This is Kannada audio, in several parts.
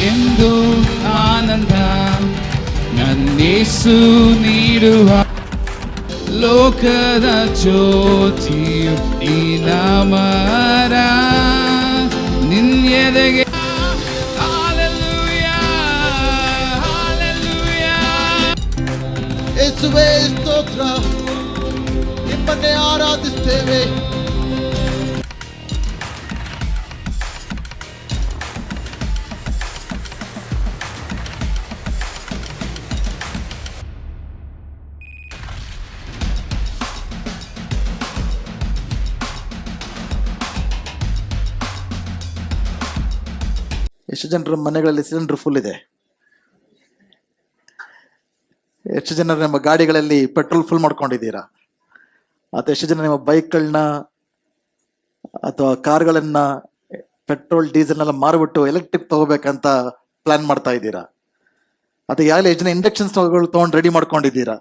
ಎಂದು ಆನಂದ ನನ್ನೇಸು ನೀಡುವ ಲೋಕದ ಜ್ಯೋತಿಯು ಈ ನಾಮರ ನಿನ್ನೆದೆಗೆ ಯೇಸುವೇ ಸ್ತೋತ್ರ, ನಿಮ್ಮನ್ನೇ ಆರಾಧಿಸ್ತೇವೆ. ಎಷ್ಟು ಜನರ ಮನೆಗಳಲ್ಲಿ ಸಿಲಿಂಡರ್ ಫುಲ್ ಇದೆ? ಎಷ್ಟು ಜನರು ನಿಮ್ಮ ಗಾಡಿಗಳಲ್ಲಿ ಪೆಟ್ರೋಲ್ ಫುಲ್ ಮಾಡ್ಕೊಂಡಿದ್ದೀರಾ? ಅಥವಾ ಎಷ್ಟು ಜನ ನಿಮ್ಮ ಬೈಕ್ಗಳನ್ನ ಅಥವಾ ಕಾರ್ಗಳನ್ನ ಪೆಟ್ರೋಲ್ ಡೀಸೆಲ್ನೆಲ್ಲ ಮಾರಿಬಿಟ್ಟು ಎಲೆಕ್ಟ್ರಿಕ್ ತಗೋಬೇಕಂತ ಪ್ಲಾನ್ ಮಾಡ್ತಾ ಇದ್ದೀರಾ? ಅಥವಾ ಯಾರು ಎಷ್ಟು ಜನ ಇಂಡಕ್ಷನ್ ಸ್ಟವ್ಗಳು ತೊಗೊಂಡು ರೆಡಿ ಮಾಡ್ಕೊಂಡಿದ್ದೀರಾ?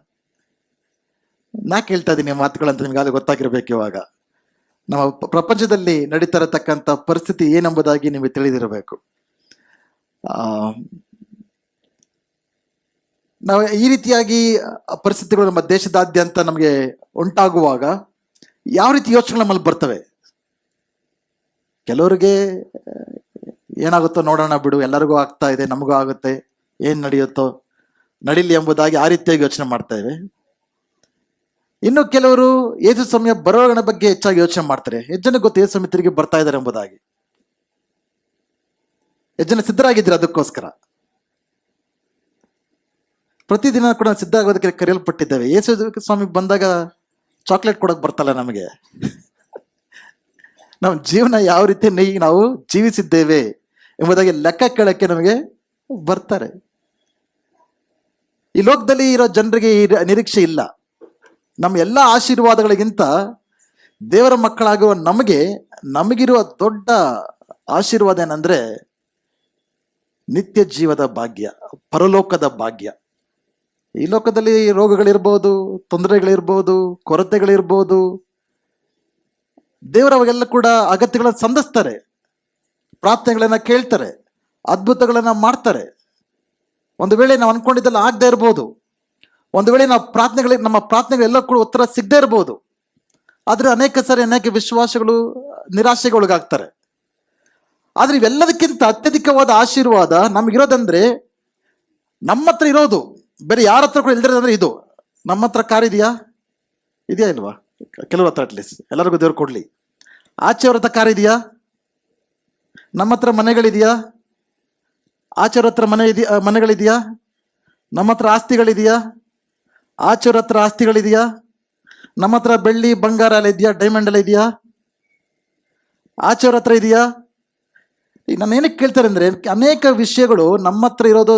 ನಾ ಕೇಳ್ತಾ ಇದ್ದೀನಿ ಮಾತುಗಳಂತ ನಿಮ್ಗಾಗಲೇ ಗೊತ್ತಾಗಿರ್ಬೇಕು. ಇವಾಗ ನಮ್ಮ ಪ್ರಪಂಚದಲ್ಲಿ ನಡೀತಾ ಇರತಕ್ಕಂಥ ಪರಿಸ್ಥಿತಿ ಏನೆಂಬುದಾಗಿ ನಿಮಗೆ ತಿಳಿದಿರಬೇಕು. ನಾವು ಈ ರೀತಿಯಾಗಿ ಪರಿಸ್ಥಿತಿಗಳು ನಮ್ಮ ದೇಶದಾದ್ಯಂತ ನಮಗೆ ಉಂಟಾಗುವಾಗ ಯಾವ ರೀತಿ ಯೋಚನೆಗಳು ನಮ್ಮಲ್ಲಿ ಬರ್ತವೆ? ಕೆಲವರಿಗೆ ಏನಾಗುತ್ತೋ ನೋಡೋಣ ಬಿಡು, ಎಲ್ಲರಿಗೂ ಆಗ್ತಾ ಇದೆ, ನಮಗೂ ಆಗುತ್ತೆ, ಏನು ನಡೆಯುತ್ತೋ ನಡೀಲಿ ಎಂಬುದಾಗಿ ಆ ರೀತಿಯಾಗಿ ಯೋಚನೆ ಮಾಡ್ತೇವೆ. ಇನ್ನು ಕೆಲವರು ಯೇಸು ಸಮಯ ಬರೋಣ ಬಗ್ಗೆ ಹೆಚ್ಚಾಗಿ ಯೋಚನೆ ಮಾಡ್ತಾರೆ. ಎಷ್ಟು ಜನಕ್ಕೆ ಗೊತ್ತು ಯೇಸು ಸಮಯ ತಿರುಗಿ ಬರ್ತಾ ಇದ್ದಾರೆ ಎಂಬುದಾಗಿ? ಎಷ್ಟು ಜನ ಸಿದ್ಧರಾಗಿದ್ದೀರಾ ಅದಕ್ಕೋಸ್ಕರ? ಪ್ರತಿದಿನ ಕೂಡ ಸಿದ್ಧ ಆಗೋದಕ್ಕೆ ಕರೆಯಲ್ಪಟ್ಟಿದ್ದೇವೆ. ಯೇಸು ಸ್ವಾಮಿ ಬಂದಾಗ ಚಾಕ್ಲೇಟ್ ಕೊಡೋಕೆ ಬರ್ತಲ್ಲ ನಮಗೆ. ನಮ್ಮ ಜೀವನ ಯಾವ ರೀತಿ ನಾವು ಜೀವಿಸಿದ್ದೇವೆ ಎಂಬುದಾಗಿ ಲೆಕ್ಕ ಕೇಳಕ್ಕೆ ನಮಗೆ ಬರ್ತಾರೆ. ಈ ಲೋಕದಲ್ಲಿ ಇರೋ ಜನರಿಗೆ ಈ ನಿರೀಕ್ಷೆ ಇಲ್ಲ. ನಮ್ಮ ಎಲ್ಲ ಆಶೀರ್ವಾದಗಳಿಗಿಂತ ದೇವರ ಮಕ್ಕಳಾಗುವ ನಮಗಿರುವ ದೊಡ್ಡ ಆಶೀರ್ವಾದ ಏನಂದ್ರೆ ನಿತ್ಯ ಜೀವದ ಭಾಗ್ಯ, ಪರಲೋಕದ ಭಾಗ್ಯ. ಈ ಲೋಕದಲ್ಲಿ ರೋಗಗಳಿರ್ಬೋದು, ತೊಂದರೆಗಳಿರ್ಬೋದು, ಕೊರತೆಗಳಿರ್ಬೋದು. ದೇವರವಾಗೆಲ್ಲ ಕೂಡ ಅಗತ್ಯಗಳನ್ನು ಸಂಧಿಸ್ತಾರೆ, ಪ್ರಾರ್ಥನೆಗಳನ್ನ ಕೇಳ್ತಾರೆ, ಅದ್ಭುತಗಳನ್ನ ಮಾಡ್ತಾರೆ. ಒಂದು ವೇಳೆ ನಾವು ಅನ್ಕೊಂಡಿದ್ದೆಲ್ಲ ಆಗದೆ ಇರ್ಬೋದು, ಒಂದು ವೇಳೆ ನಮ್ಮ ಪ್ರಾರ್ಥನೆಗಳೆಲ್ಲ ಕೂಡ ಉತ್ತರ ಸಿಗದೆ ಇರ್ಬೋದು. ಆದ್ರೆ ಅನೇಕ ವಿಶ್ವಾಸಗಳು ನಿರಾಶೆಗೊಳಗಾಗ್ತಾರೆ. ಆದ್ರೆ ಇವೆಲ್ಲದಕ್ಕಿಂತ ಅತ್ಯಧಿಕವಾದ ಆಶೀರ್ವಾದ ನಮಗಿರೋದಂದ್ರೆ ನಮ್ಮ ಹತ್ರ ಇರೋದು, ಬೇರೆ ಯಾರ ಹತ್ರ ಕೂಡ ಇಲ್ದಿರೋದಂದ್ರೆ ಇದು. ನಮ್ಮ ಹತ್ರ ಕಾರ್ ಇದೆಯಾ ಇಲ್ವಾ? ಕೆಲವ್ರ ಹತ್ರ ಅಟ್ಲೀಸ್ಟ್, ಎಲ್ಲರಿಗೂ ದೇವ್ರು ಕೊಡ್ಲಿ. ಆಚೆಯವ್ರ ಹತ್ರ ಕಾರ್ ಇದೆಯಾ? ನಮ್ಮ ಹತ್ರ ಮನೆಗಳಿದೆಯಾ? ಆಚೆಯವ್ರ ಹತ್ರ ಮನೆಗಳಿದೆಯಾ? ನಮ್ಮ ಹತ್ರ ಆಸ್ತಿಗಳಿದೆಯಾ? ಆಚೆಯವ್ರ ಹತ್ರ ಆಸ್ತಿಗಳಿದೆಯಾ? ನಮ್ಮ ಹತ್ರ ಬೆಳ್ಳಿ ಬಂಗಾರ ಎಲ್ಲ ಇದೆಯಾ? ಡೈಮಂಡ್ ಎಲ್ಲ ಇದೆಯಾ? ಆಚೆಯವ್ರ ಹತ್ರ ಇದೆಯಾ? ನಾನು ಏನಕ್ಕೆ ಕೇಳ್ತಾರೆ ಅಂದ್ರೆ, ಅನೇಕ ವಿಷಯಗಳು ನಮ್ಮ ಹತ್ರ ಇರೋದು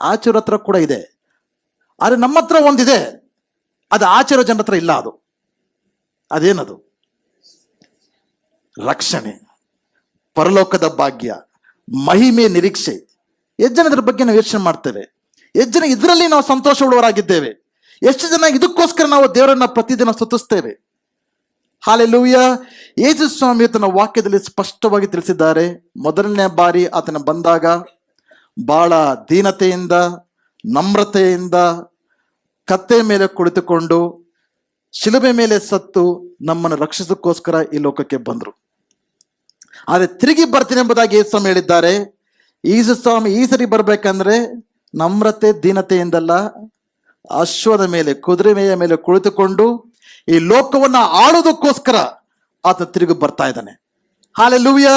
ಆಚೆಯವ್ರ ಹತ್ರ ಕೂಡ ಇದೆ. ಆದ್ರೆ ನಮ್ಮ ಹತ್ರ ಒಂದಿದೆ, ಅದು ಆಚೆರೋ ಜನರ ಹತ್ರ ಇಲ್ಲ. ಅದೇನದು? ರಕ್ಷಣೆ, ಪರಲೋಕದ ಭಾಗ್ಯ, ಮಹಿಮೆ, ನಿರೀಕ್ಷೆ. ಎಷ್ಟು ಜನ ಇದ್ರ ಬಗ್ಗೆ ನಾವು ಯೋಚನೆ ಮಾಡ್ತೇವೆ? ಎಷ್ಟು ಜನ ಇದರಲ್ಲಿ ನಾವು ಸಂತೋಷ ಉಳ್ಳವರಾಗಿದ್ದೇವೆ? ಎಷ್ಟು ಜನ ಇದಕ್ಕೋಸ್ಕರ ನಾವು ದೇವರನ್ನ ಪ್ರತಿದಿನ ಸ್ತುತಿಸ್ತೇವೆ? ಹಾಲೆಲೂಯ. ಯೇಸು ಸ್ವಾಮಿ ತನ್ನ ವಾಕ್ಯದಲ್ಲಿ ಸ್ಪಷ್ಟವಾಗಿ ತಿಳಿಸಿದ್ದಾರೆ. ಮೊದಲನೇ ಬಾರಿ ಆತನ ಬಂದಾಗ ಬಹಳ ದೀನತೆಯಿಂದ, ನಮ್ರತೆಯಿಂದ ಕತ್ತೆ ಮೇಲೆ ಕುಳಿತುಕೊಂಡು ಶಿಲುಬೆ ಮೇಲೆ ಸತ್ತು ನಮ್ಮನ್ನು ರಕ್ಷಿಸೋಕ್ಕೋಸ್ಕರ ಈ ಲೋಕಕ್ಕೆ ಬಂದರು. ಆದರೆ ತಿರುಗಿ ಬರ್ತೀನಿ ಎಂಬುದಾಗಿ ಯೇಸು ಸ್ವಾಮಿ ಹೇಳಿದ್ದಾರೆ. ಯೇಸು ಸ್ವಾಮಿ ಈ ಸರಿ ಬರ್ಬೇಕಂದ್ರೆ ನಮ್ರತೆ ದೀನತೆಯಿಂದಲ್ಲ, ಅಶ್ವದ ಮೇಲೆ, ಕುದುರೆಮೆಯ ಮೇಲೆ ಕುಳಿತುಕೊಂಡು ಈ ಲೋಕವನ್ನ ಆಳೋದಕ್ಕೋಸ್ಕರ ಆತ ತಿರುಗಿ ಬರ್ತಾ ಇದ್ದಾನೆ. ಹಾಲೆಲೂಯ.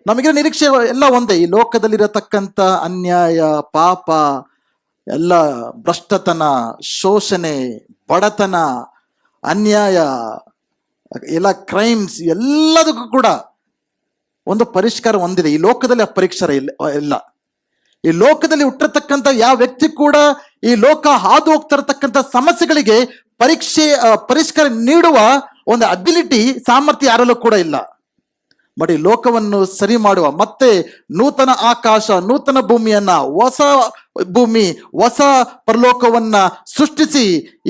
ನಮಗಿರೋ ನಿರೀಕ್ಷೆ ಎಲ್ಲ ಒಂದೇ. ಈ ಲೋಕದಲ್ಲಿರತಕ್ಕಂಥ ಅನ್ಯಾಯ, ಪಾಪ, ಎಲ್ಲ ಭ್ರಷ್ಟತನ, ಶೋಷಣೆ, ಬಡತನ, ಅನ್ಯಾಯ, ಎಲ್ಲ ಕ್ರೈಮ್ಸ್, ಎಲ್ಲದಕ್ಕೂ ಕೂಡ ಒಂದು ಪರಿಷ್ಕಾರ ಹೊಂದಿದೆ. ಈ ಲೋಕದಲ್ಲಿ ಆ ಪರಿಷ್ಕಾರ ಇಲ್ಲ. ಈ ಲೋಕದಲ್ಲಿ ಹುಟ್ಟಿರ್ತಕ್ಕಂಥ ಯಾವ ವ್ಯಕ್ತಿ ಕೂಡ ಈ ಲೋಕ ಹಾದು ಹೋಗ್ತಾ ಇರತಕ್ಕಂಥ ಸಮಸ್ಯೆಗಳಿಗೆ ಪರಿಷ್ಕಾರ ನೀಡುವ ಒಂದು ಅಬಿಲಿಟಿ, ಸಾಮರ್ಥ್ಯ ಯಾರಲ್ಲೂ ಕೂಡ ಇಲ್ಲ. ಬಟ್ ಈ ಲೋಕವನ್ನು ಸರಿ ಮಾಡುವ, ಮತ್ತೆ ನೂತನ ಆಕಾಶ, ನೂತನ ಭೂಮಿಯನ್ನ, ಹೊಸ ಭೂಮಿ, ಹೊಸ ಪರಲೋಕವನ್ನ ಸೃಷ್ಟಿಸಿ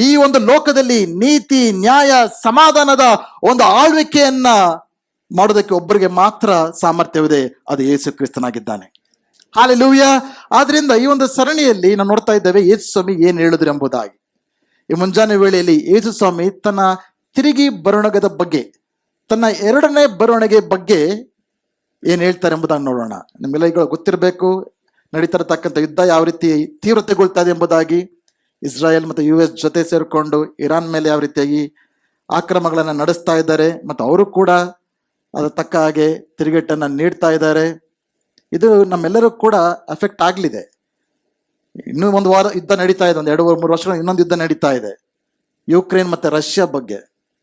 ಈ ಒಂದು ಲೋಕದಲ್ಲಿ ನೀತಿ, ನ್ಯಾಯ, ಸಮಾಧಾನದ ಒಂದು ಆಳ್ವಿಕೆಯನ್ನ ಮಾಡೋದಕ್ಕೆ ಒಬ್ಬರಿಗೆ ಮಾತ್ರ ಸಾಮರ್ಥ್ಯವಿದೆ. ಅದು ಯೇಸು ಕ್ರಿಸ್ತನಾಗಿದ್ದಾನೆ. ಹಾಲೆಲೂಯಾ. ಆದ್ರಿಂದ ಈ ಒಂದು ಸರಣಿಯಲ್ಲಿ ನಾವು ನೋಡ್ತಾ ಇದ್ದೇವೆ ಯೇಸು ಸ್ವಾಮಿ ಏನ್ ಹೇಳಿದ್ರು ಎಂಬುದಾಗಿ. ಈ ಮುಂಜಾನೆ ವೇಳೆಯಲ್ಲಿ ಯೇಸು ಸ್ವಾಮಿ ತನ್ನ ತಿರುಗಿ ಬರುಣಗದ ಬಗ್ಗೆ, ತನ್ನ ಎರಡನೇ ಬರುವಣಿಗೆ ಬಗ್ಗೆ ಏನ್ ಹೇಳ್ತಾರೆ ಎಂಬುದಾಗಿ ನೋಡೋಣ. ನಿಮ್ಗೆಲ್ಲ ಈಗ ಗೊತ್ತಿರಬೇಕು, ನಡೀತಾ ಇರತಕ್ಕಂಥ ಯುದ್ಧ ಯಾವ ರೀತಿ ತೀವ್ರತೆಗೊಳ್ತಾ ಇದೆ ಎಂಬುದಾಗಿ. ಇಸ್ರಾಯೇಲ್ ಮತ್ತು US ಜೊತೆ ಸೇರಿಕೊಂಡು ಇರಾನ್ ಮೇಲೆ ಯಾವ ರೀತಿಯಾಗಿ ಆಕ್ರಮಣಗಳನ್ನು ನಡೆಸ್ತಾ ಇದ್ದಾರೆ, ಮತ್ತು ಅವರು ಕೂಡ ಅದರ ತಕ್ಕ ಹಾಗೆ ತಿರುಗೇಟನ್ನು ನೀಡ್ತಾ ಇದ್ದಾರೆ. ಇದು ನಮ್ಮೆಲ್ಲರೂ ಕೂಡ ಅಫೆಕ್ಟ್ ಆಗಲಿದೆ. ಇನ್ನೂ ಒಂದು ವಾರ ಯುದ್ಧ ನಡೀತಾ ಇದೆ, ಒಂದು 2-3 ವರ್ಷಗಳ ಇನ್ನೊಂದು ಯುದ್ಧ ನಡೀತಾ ಇದೆ ಯುಕ್ರೇನ್ ಮತ್ತು ರಷ್ಯಾ ಬಗ್ಗೆ,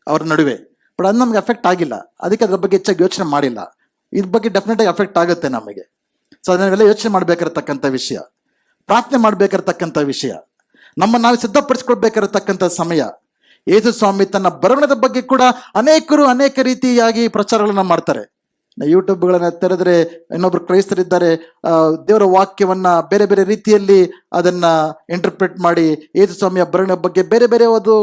ಅವ್ರ ನಡುವೆ. ಬಟ್ ಅದು ನಮ್ಗೆ ಅಫೆಕ್ಟ್ ಆಗಿಲ್ಲ, ಅದಕ್ಕೆ ಅದ್ರ ಬಗ್ಗೆ ಹೆಚ್ಚಾಗಿ ಯೋಚನೆ ಮಾಡಿಲ್ಲ. ಇದ್ರ ಬಗ್ಗೆ ಡೆಫಿನೆಟ್ ಆಗಿ ಅಫೆಕ್ಟ್ ಆಗುತ್ತೆ ನಮಗೆ. ಸೊ ಅದನ್ನೆಲ್ಲ ಯೋಚನೆ ಮಾಡ್ಬೇಕಿರತಕ್ಕಂಥ ವಿಷಯ, ಪ್ರಾರ್ಥನೆ ಮಾಡ್ಬೇಕಿರತಕ್ಕಂಥ ವಿಷಯ, ನಮ್ಮನ್ನು ನಾವು ಸಿದ್ಧಪಡಿಸ್ಕೊಳ್ಬೇಕಿರತಕ್ಕಂಥ ಸಮಯ. ಯೇಸು ಸ್ವಾಮಿ ತನ್ನ ಬರುಣದ ಬಗ್ಗೆ ಕೂಡ ಅನೇಕರು ಅನೇಕ ರೀತಿಯಾಗಿ ಪ್ರಚಾರಗಳನ್ನ ಮಾಡ್ತಾರೆ. ಯೂಟ್ಯೂಬ್ಗಳನ್ನ ತೆರೆದ್ರೆ ಇನ್ನೊಬ್ರು ಕ್ರೈಸ್ತರಿದ್ದಾರೆ, ದೇವರ ವಾಕ್ಯವನ್ನ ಬೇರೆ ಬೇರೆ ರೀತಿಯಲ್ಲಿ ಅದನ್ನ ಇಂಟರ್ಪ್ರಿಟ್ ಮಾಡಿ ಯೇಸು ಸ್ವಾಮಿಯ ಬರುಣದ ಬಗ್ಗೆ ಬೇರೆ ಬೇರೆ ಒಂದು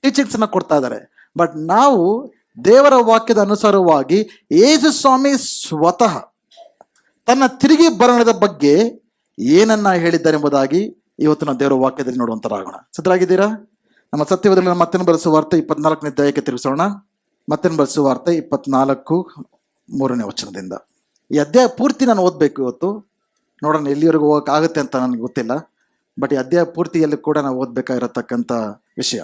ಟೀಚಿಂಗ್ಸ್ ಅನ್ನ ಕೊಡ್ತಾ ಇದ್ದಾರೆ. ಬಟ್ ನಾವು ದೇವರ ವಾಕ್ಯದ ಅನುಸಾರವಾಗಿ ಯೇಸು ಸ್ವಾಮಿ ಸ್ವತಃ ತನ್ನ ತಿರುಗಿ ಬರುಣದ ಬಗ್ಗೆ ಏನನ್ನ ಹೇಳಿದ್ದಾರೆ ಎಂಬುದಾಗಿ ಇವತ್ತು ನಾವು ದೇವರ ವಾಕ್ಯದಲ್ಲಿ ನೋಡುವಂತರಾಗೋಣ. ಸಿದ್ಧರಾಗಿದ್ದೀರಾ? ನಮ್ಮ ಸತ್ಯವೇದದಲ್ಲಿ ಮತ್ತೇನು ಬರೆಸುವ ವಾರ್ತೆ 24ನೇ ಅಧ್ಯಾಯಕ್ಕೆ ತಿರುಗಿಸೋಣ. ಮತ್ತೇನು ಬರೆಸುವ ವಾರ್ತೆ 24:3ನೇ ವಚನದಿಂದ. ಈ ಅಧ್ಯಾಯ ಪೂರ್ತಿ ನಾನು ಓದಬೇಕು ಇವತ್ತು. ನೋಡೋಣ ಎಲ್ಲಿವರೆಗೂ ಹೋಗಕ್ಕೆ ಆಗುತ್ತೆ ಅಂತ ನನಗೆ ಗೊತ್ತಿಲ್ಲ, ಬಟ್ ಈ ಅಧ್ಯಾಯ ಪೂರ್ತಿಯಲ್ಲಿ ಕೂಡ ನಾವು ಓದಬೇಕಾಗಿರತಕ್ಕಂಥ ವಿಷಯ.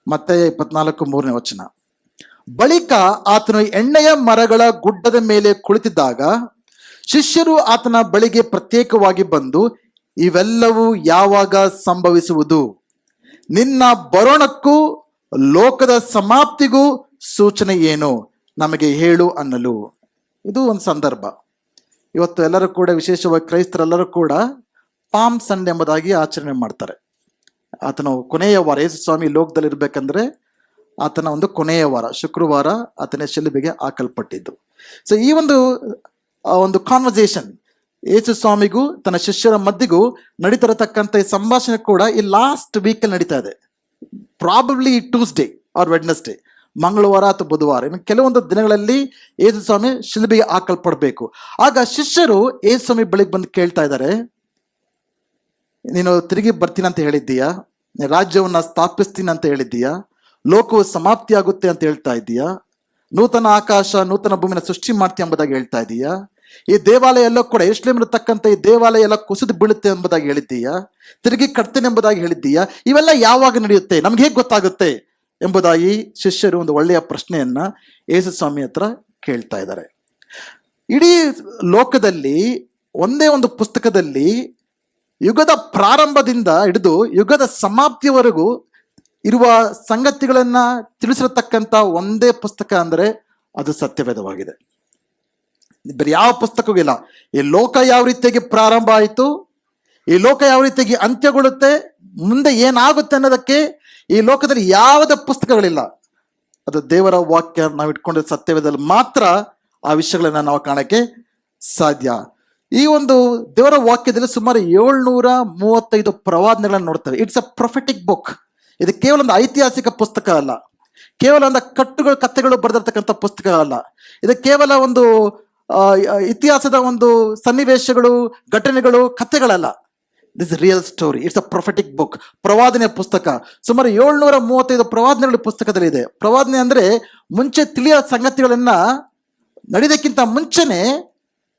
ಮತ್ತೆ 24:3ನೇ ವಚನ. ಬಳಿಕ ಆತನು ಎಣ್ಣೆಯ ಮರಗಳ ಗುಡ್ಡದ ಮೇಲೆ ಕುಳಿತಿದ್ದಾಗ ಶಿಷ್ಯರು ಆತನ ಬಳಿಗೆ ಪ್ರತ್ಯೇಕವಾಗಿ ಬಂದು, ಇವೆಲ್ಲವೂ ಯಾವಾಗ ಸಂಭವಿಸುವುದು? ನಿನ್ನ ಬರೋಣಕ್ಕೂ ಲೋಕದ ಸಮಾಪ್ತಿಗೂ ಸೂಚನೆ ಏನು? ನಮಗೆ ಹೇಳು ಅನ್ನಲು. ಇದು ಒಂದು ಸಂದರ್ಭ. ಇವತ್ತು ಎಲ್ಲರೂ ಕೂಡ, ವಿಶೇಷವಾಗಿ ಕ್ರೈಸ್ತರೆಲ್ಲರೂ ಕೂಡ ಪಾಮ್ ಸಂಡೆ ಎಂಬುದಾಗಿ ಆಚರಣೆ ಮಾಡ್ತಾರೆ. ಆತನ ಕೊನೆಯ ವಾರ, ಯೇಸು ಸ್ವಾಮಿ ಲೋಕದಲ್ಲಿ ಇರ್ಬೇಕಂದ್ರೆ ಆತನ ಒಂದು ಕೊನೆಯ ವಾರ, ಶುಕ್ರವಾರ ಆತನ ಶಿಲುಬೆಗೆ ಹಾಕಲ್ಪಟ್ಟಿದ್ದು. ಸೊ ಈ ಒಂದು ಕಾನ್ವರ್ಸೇಷನ್ ಯೇಸು ಸ್ವಾಮಿಗೂ ತನ್ನ ಶಿಷ್ಯರ ಮಧ್ಯೆಗೂ ನಡೀತಿರತಕ್ಕಂಥ ಈ ಸಂಭಾಷಣೆ ಕೂಡ ಈ ಲಾಸ್ಟ್ ವೀಕಲ್ಲಿ ನಡೀತಾ ಇದೆ. ಪ್ರಾಬಬ್ಲಿ ಟ್ಯೂಸ್ಡೇ ಆರ್ ವೆಡ್ನೆಸ್ಡೇ, ಮಂಗಳವಾರ ಅಥವಾ ಬುಧವಾರ, ಇನ್ನು ಕೆಲವೊಂದು ದಿನಗಳಲ್ಲಿ ಯೇಸು ಸ್ವಾಮಿ ಶಿಲುಬೆಗೆ ಹಾಕಲ್ಪಡಬೇಕು. ಆಗ ಶಿಷ್ಯರು ಯೇಸು ಸ್ವಾಮಿ ಬಳಿಗೆ ಬಂದು ಕೇಳ್ತಾ ಇದ್ದಾರೆ, ನೀನು ತಿರುಗಿ ಬರ್ತೀನಿ ಅಂತ ಹೇಳಿದ್ದೀಯಾ, ರಾಜ್ಯವನ್ನ ಸ್ಥಾಪಿಸ್ತೀನಿ ಅಂತ ಹೇಳಿದ್ದೀಯಾ, ಲೋಕವು ಸಮಾಪ್ತಿ ಆಗುತ್ತೆ ಅಂತ ಹೇಳ್ತಾ ಇದ್ದೀಯಾ, ನೂತನ ಆಕಾಶ ನೂತನ ಭೂಮಿನ ಸೃಷ್ಟಿ ಮಾಡ್ತೀಯ ಎಂಬುದಾಗಿ ಹೇಳ್ತಾ ಇದೀಯಾ, ಈ ದೇವಾಲಯ ಎಲ್ಲ ಕೂಡ ಯೆರೂಸಲೇಮಿನ ತಕ್ಕಂತ ಈ ದೇವಾಲಯ ಎಲ್ಲ ಕುಸಿದು ಬೀಳುತ್ತೆ ಎಂಬುದಾಗಿ ಹೇಳಿದ್ದೀಯಾ, ತಿರುಗಿ ಕಟ್ತೇನೆ ಎಂಬುದಾಗಿ ಹೇಳಿದ್ದೀಯಾ, ಇವೆಲ್ಲ ಯಾವಾಗ ನಡೆಯುತ್ತೆ, ನಮ್ಗೆ ಹೇಗೆ ಗೊತ್ತಾಗುತ್ತೆ ಎಂಬುದಾಗಿ ಶಿಷ್ಯರು ಒಂದು ಒಳ್ಳೆಯ ಪ್ರಶ್ನೆಯನ್ನ ಯೇಸು ಸ್ವಾಮಿ ಹತ್ರ ಕೇಳ್ತಾ ಇದ್ದಾರೆ. ಇಡೀ ಲೋಕದಲ್ಲಿ ಒಂದೇ ಒಂದು ಪುಸ್ತಕದಲ್ಲಿ ಯುಗದ ಪ್ರಾರಂಭದಿಂದ ಹಿಡಿದು ಯುಗದ ಸಮಾಪ್ತಿಯವರೆಗೂ ಇರುವ ಸಂಗತಿಗಳನ್ನ ತಿಳಿಸಿರತಕ್ಕಂಥ ಒಂದೇ ಪುಸ್ತಕ ಅಂದ್ರೆ ಅದು ಸತ್ಯವೇದವಾಗಿದೆ. ಬೇರೆ ಯಾವ ಪುಸ್ತಕವೂ ಇಲ್ಲ. ಈ ಲೋಕ ಯಾವ ರೀತಿಯಾಗಿ ಪ್ರಾರಂಭ ಆಯಿತು, ಈ ಲೋಕ ಯಾವ ರೀತಿಯಾಗಿ ಅಂತ್ಯಗೊಳ್ಳುತ್ತೆ, ಮುಂದೆ ಏನಾಗುತ್ತೆ ಅನ್ನೋದಕ್ಕೆ ಈ ಲೋಕದಲ್ಲಿ ಯಾವುದೇ ಪುಸ್ತಕಗಳಿಲ್ಲ. ಅದು ದೇವರ ವಾಕ್ಯ ನಾವು ಇಟ್ಕೊಂಡಿದ್ದ ಸತ್ಯವೇದದಲ್ಲಿ ಮಾತ್ರ ಆ ವಿಷಯಗಳನ್ನ ನಾವು ಕಾಣಕ್ಕೆ ಸಾಧ್ಯ. ಈ ಒಂದು ದೇವರ ವಾಕ್ಯದಲ್ಲಿ ಸುಮಾರು 735 ಪ್ರವಾದನೆಗಳನ್ನು ನೋಡ್ತೇವೆ. It's a prophetic book. ಇದು ಕೇವಲ ಒಂದು ಐತಿಹಾಸಿಕ ಪುಸ್ತಕ ಅಲ್ಲ, ಕೇವಲ ಒಂದು ಕಥೆಗಳು ಬರೆದಿರ್ತಕ್ಕಂಥ ಪುಸ್ತಕ ಅಲ್ಲ. ಇದು ಕೇವಲ ಒಂದು ಇತಿಹಾಸದ ಒಂದು ಸನ್ನಿವೇಶಗಳು, ಘಟನೆಗಳು, ಕಥೆಗಳಲ್ಲ. This real story. It's a prophetic book. ಪ್ರವಾದನೆಯ ಪುಸ್ತಕ. ಸುಮಾರು 735 ಪ್ರವಾದನೆಗಳು ಪುಸ್ತಕದಲ್ಲಿ ಇದೆ. ಪ್ರವಾದನೆ ಅಂದ್ರೆ ಮುಂಚೆ ತಿಳಿಯ ಸಂಗತಿಗಳನ್ನ ನಡೆಯೋದಕ್ಕಿಂತ ಮುಂಚೆನೆ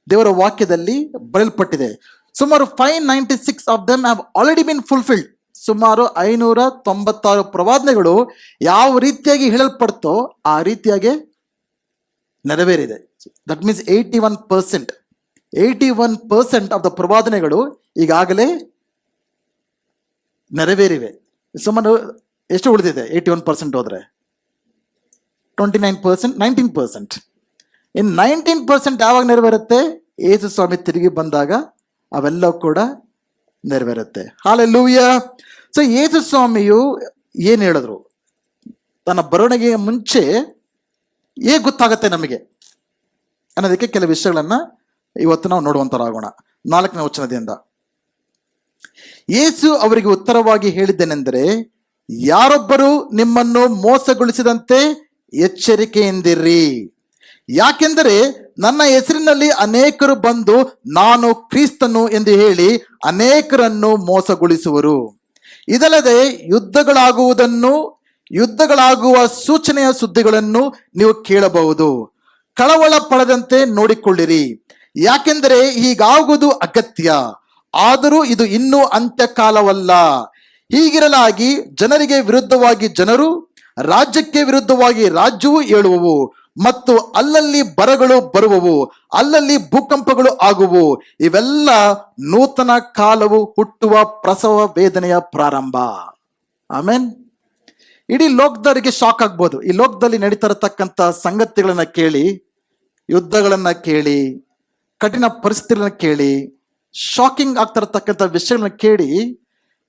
ದೇವರ ವಾಕ್ಯದಲ್ಲಿ ಬರೆಯಲ್ಪಟ್ಟಿದೆ. ಸುಮಾರು 596 of them have already been fulfilled. ಸುಮಾರು 596 ಪ್ರವಾದನೆಗಳು ಯಾವ ರೀತಿಯಾಗಿ ಹೇಳಲ್ಪಡ್ತೋ ಆ ರೀತಿಯಾಗಿ ನೆರವೇರಿದೆ. ದಟ್ ಮೀನ್ಸ್ 81% ಆಫ್ ದ ಪ್ರವಾದನೆಗಳು ಈಗಾಗಲೇ ನೆರವೇರಿವೆ. ಸುಮಾರು ಎಷ್ಟು ಉಳಿದಿದೆ? 81% ಹೋದ್ರೆ 29%, 19%. ಇನ್ನು 19% ಯಾವಾಗ ನೆರವೇರುತ್ತೆ? ಯೇಸು ಸ್ವಾಮಿ ತಿರುಗಿ ಬಂದಾಗ ಅವೆಲ್ಲವೂ ಕೂಡ ನೆರವೇರುತ್ತೆ. ಹಾಲೆಲೂಯಾ. ಸೊ ಯೇಸು ಸ್ವಾಮಿಯು ಏನ್ ಹೇಳಿದ್ರು? ತನ್ನ ಬರವಣಿಗೆಯ ಮುಂಚೆ ಹೇಗೆ ಗೊತ್ತಾಗತ್ತೆ ನಮಗೆ ಅನ್ನೋದಕ್ಕೆ ಕೆಲವು ವಿಷಯಗಳನ್ನ ಇವತ್ತು ನಾವು ನೋಡುವಂತರಾಗೋಣ. 4ನೇ ವಚನದಿಂದ. ಯೇಸು ಅವರಿಗೆ ಉತ್ತರವಾಗಿ ಹೇಳಿದ್ದೇನೆಂದರೆ, ಯಾರೊಬ್ಬರು ನಿಮ್ಮನ್ನು ಮೋಸಗೊಳಿಸಿದಂತೆ ಎಚ್ಚರಿಕೆಯಿಂದಿರ್ರಿ. ಯಾಕೆಂದರೆ ನನ್ನ ಹೆಸರಿನಲ್ಲಿ ಅನೇಕರು ಬಂದು ನಾನು ಕ್ರಿಸ್ತನು ಎಂದು ಹೇಳಿ ಅನೇಕರನ್ನು ಮೋಸಗೊಳಿಸುವರು. ಇದಲ್ಲದೆ ಯುದ್ಧಗಳಾಗುವ ಸೂಚನೆಯ ಸುದ್ದಿಗಳನ್ನು ನೀವು ಕೇಳಬಹುದು. ಕಳವಳ ಪಡದಂತೆ ನೋಡಿಕೊಳ್ಳಿರಿ, ಯಾಕೆಂದರೆ ಹೀಗಾಗುವುದು ಅಗತ್ಯ. ಆದರೂ ಇದು ಇನ್ನೂ ಅಂತ್ಯಕಾಲವಲ್ಲ. ಹೀಗಿರಲಾಗಿ ಜನರಿಗೆ ವಿರುದ್ಧವಾಗಿ ಜನರು, ರಾಜ್ಯಕ್ಕೆ ವಿರುದ್ಧವಾಗಿ ರಾಜ್ಯವು ಏಳುವವು, ಮತ್ತು ಅಲ್ಲಲ್ಲಿ ಬರಗಳು ಬರುವವು, ಅಲ್ಲಲ್ಲಿ ಭೂಕಂಪಗಳು ಆಗುವು. ಇವೆಲ್ಲ ನೂತನ ಕಾಲವು ಹುಟ್ಟುವ ಪ್ರಸವ ವೇದನೆಯ ಪ್ರಾರಂಭ. ಆಮೇನ್. ಇಡೀ ಲೋಕದವರಿಗೆ ಶಾಕ್ ಆಗ್ಬೋದು. ಈ ಲೋಕದಲ್ಲಿ ನಡೀತಾ ಇರತಕ್ಕಂಥ ಸಂಗತಿಗಳನ್ನ ಕೇಳಿ, ಯುದ್ಧಗಳನ್ನ ಕೇಳಿ, ಕಠಿಣ ಪರಿಸ್ಥಿತಿಗಳನ್ನ ಕೇಳಿ, ಶಾಕಿಂಗ್ ಆಗ್ತಾ ಇರತಕ್ಕಂಥ ವಿಷಯಗಳನ್ನ ಕೇಳಿ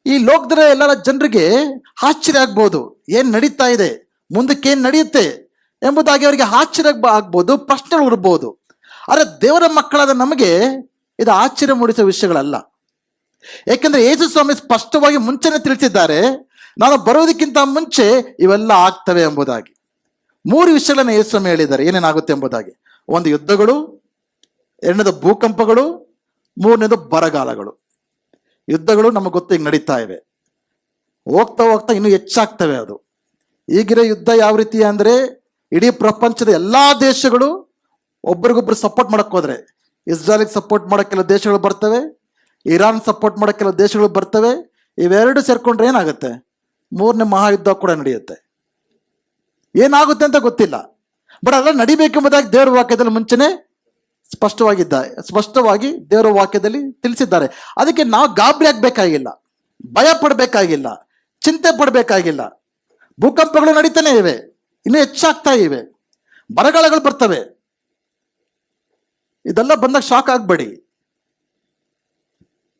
ಈ ಲೋಕದ ಎಲ್ಲರ ಜನರಿಗೆ ಆಶ್ಚರ್ಯ ಆಗ್ಬೋದು. ಏನ್ ನಡೀತಾ ಇದೆ, ಮುಂದಕ್ಕೆ ಏನ್ ನಡೆಯುತ್ತೆ ಎಂಬುದಾಗಿ ಅವರಿಗೆ ಆಶ್ಚರ್ಯ ಆಗ್ಬೋದು, ಪ್ರಶ್ನೆಗಳು ಇರ್ಬೋದು. ಆದರೆ ದೇವರ ಮಕ್ಕಳಾದ ನಮಗೆ ಇದು ಆಶ್ಚರ್ಯ ಮೂಡಿಸುವ ವಿಷಯಗಳಲ್ಲ. ಯಾಕೆಂದ್ರೆ ಯೇಸು ಸ್ವಾಮಿ ಸ್ಪಷ್ಟವಾಗಿ ಮುಂಚೆನೆ ತಿಳಿಸಿದ್ದಾರೆ, ನಾನು ಬರೋದಕ್ಕಿಂತ ಮುಂಚೆ ಇವೆಲ್ಲ ಆಗ್ತವೆ ಎಂಬುದಾಗಿ. 3 ವಿಷಯಗಳನ್ನ ಯೇಸು ಸ್ವಾಮಿ ಹೇಳಿದ್ದಾರೆ ಏನೇನಾಗುತ್ತೆ ಎಂಬುದಾಗಿ. 1 ಯುದ್ಧಗಳು, 2 ಭೂಕಂಪಗಳು, 3 ಬರಗಾಲಗಳು. ಯುದ್ಧಗಳು ನಮಗೆ ಗೊತ್ತು, ಈಗ ನಡೀತಾ ಇವೆ. ಹೋಗ್ತಾ ಹೋಗ್ತಾ ಇನ್ನೂ ಹೆಚ್ಚಾಗ್ತವೆ. ಅದು ಈಗಿರೋ ಯುದ್ಧ ಯಾವ ರೀತಿ ಅಂದ್ರೆ, ಇಡೀ ಪ್ರಪಂಚದ ಎಲ್ಲಾ ದೇಶಗಳು ಒಬ್ರಿಗೊಬ್ರು ಸಪೋರ್ಟ್ ಮಾಡಕ್ ಹೋದ್ರೆ, ಇಸ್ರಾಯಲ್ಗೆ ಸಪೋರ್ಟ್ ಮಾಡಕ್ ಕೆಲವು ದೇಶಗಳು ಬರ್ತವೆ, ಇರಾನ್ ಸಪೋರ್ಟ್ ಮಾಡಕ್ ಕೆಲವು ದೇಶಗಳು ಬರ್ತವೆ. ಇವೆರಡು ಸೇರ್ಕೊಂಡ್ರೆ ಏನಾಗುತ್ತೆ, 3ನೇ ಮಹಾಯುದ್ಧ ಕೂಡ ನಡೆಯುತ್ತೆ. ಏನಾಗುತ್ತೆ ಅಂತ ಗೊತ್ತಿಲ್ಲ, ಬಟ್ ಅದೆಲ್ಲ ನಡಿಬೇಕೆಂಬುದಾಗಿ ದೇವರ ವಾಕ್ಯದಲ್ಲಿ ಮುಂಚೆನೆ ಸ್ಪಷ್ಟವಾಗಿ ದೇವರ ವಾಕ್ಯದಲ್ಲಿ ತಿಳಿಸಿದ್ದಾರೆ. ಅದಕ್ಕೆ ನಾವು ಗಾಬರಿ ಆಗ್ಬೇಕಾಗಿಲ್ಲ, ಭಯ ಪಡಬೇಕಾಗಿಲ್ಲ, ಚಿಂತೆ ಪಡಬೇಕಾಗಿಲ್ಲ. ಭೂಕಂಪಗಳು ನಡೀತಾನೆ ಇವೆ, ಇನ್ನೂ ಹೆಚ್ಚಾಗ್ತಾ ಇವೆ, ಬರಗಾಲಗಳು ಬರ್ತವೆ. ಇದೆಲ್ಲ ಬಂದಾಗ ಶಾಕ್ ಆಗ್ಬೇಡಿ,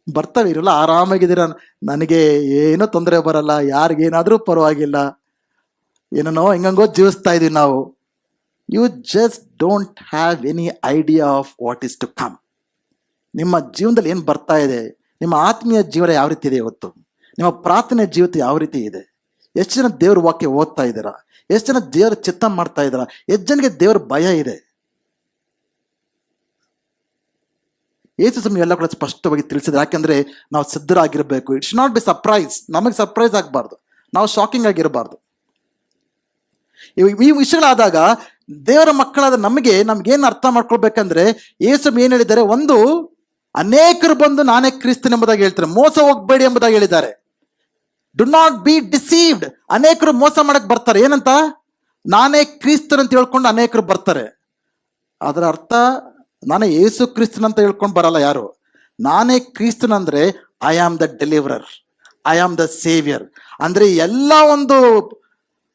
ಬರ್ತವೆ. ಇರಲ್ಲ, ಆರಾಮಾಗಿದ್ದೀರ, ನನಗೆ ಏನೋ ತೊಂದರೆ ಬರಲ್ಲ, ಯಾರಿಗೇನಾದ್ರೂ ಪರವಾಗಿಲ್ಲ, ಏನೋ ಹಿಂಗಂಗೋ ಜೀವಿಸ್ತಾ ಇದೀವಿ ನಾವು. You just don't have any idea of what is to come. ನಿಮ್ಮ ಜೀವನದಲ್ಲಿ ಏನು ಬರ್ತಾ ಇದೆ, ನಿಮ್ಮ ಆತ್ಮೀಯ ಜೀವನ ಯಾವ ರೀತಿ ಇದೆ ಇವತ್ತು, ನಿಮ್ಮ ಪ್ರಾರ್ಥನೆ ಜೀವಿತ ಯಾವ ರೀತಿ ಇದೆ, ಎಷ್ಟು ಜನ ದೇವ್ರ ವಾಕ್ಯ ಓದ್ತಾ ಇದ್ದೀರಾ, ಎಷ್ಟು ಜನ ದೇವರ ಚಿತ್ತ ಮಾಡ್ತಾ ಇದ್ದೀರಾ, ಎಷ್ಟು ಜನಕ್ಕೆ ದೇವ್ರ ಭಯ ಇದೆ. ಯೇಸು ಸ್ವಾಮಿ ಎಲ್ಲ ಕೂಡ ಸ್ಪಷ್ಟವಾಗಿ ತಿಳಿಸಿದ್ರೆ, ಯಾಕೆಂದ್ರೆ ನಾವು ಸಿದ್ಧರಾಗಿರ್ಬೇಕು. It should not be surprise. ನಮಗೆ ಸರ್ಪ್ರೈಸ್ ಆಗಬಾರ್ದು, ನಾವು ಶಾಕಿಂಗ್ ಆಗಿರಬಾರ್ದು. ಈ ವಿಷಯಗಳಾದಾಗ ದೇವರ ಮಕ್ಕಳಾದ ನಮ್ಗೇನು ಅರ್ಥ ಮಾಡ್ಕೊಳ್ಬೇಕಂದ್ರೆ, ಯೇಸು ಏನ್ ಹೇಳಿದ್ದಾರೆ, 1 ಅನೇಕರು ಬಂದು ನಾನೇ ಕ್ರಿಸ್ತನ್ ಎಂಬುದಾಗಿ ಹೇಳ್ತಾರೆ, ಮೋಸ ಹೋಗ್ಬೇಡಿ ಎಂಬುದಾಗಿ ಹೇಳಿದ್ದಾರೆ. Do not be deceived. ಅನೇಕರು ಮೋಸ ಮಾಡಕ್ ಬರ್ತಾರೆ. ಏನಂತ, ನಾನೇ ಕ್ರಿಸ್ತನ್ ಅಂತ ಹೇಳ್ಕೊಂಡು ಅನೇಕರು ಬರ್ತಾರೆ. ಅದರ ಅರ್ಥ ನಾನೇ ಯೇಸು ಕ್ರಿಸ್ತನ್ ಅಂತ ಹೇಳ್ಕೊಂಡು ಬರಲ್ಲ ಯಾರು. ನಾನೇ ಕ್ರಿಸ್ತನ್ ಅಂದ್ರೆ I am the deliverer, I am the saviour. ಅಂದ್ರೆ ಎಲ್ಲ ಒಂದು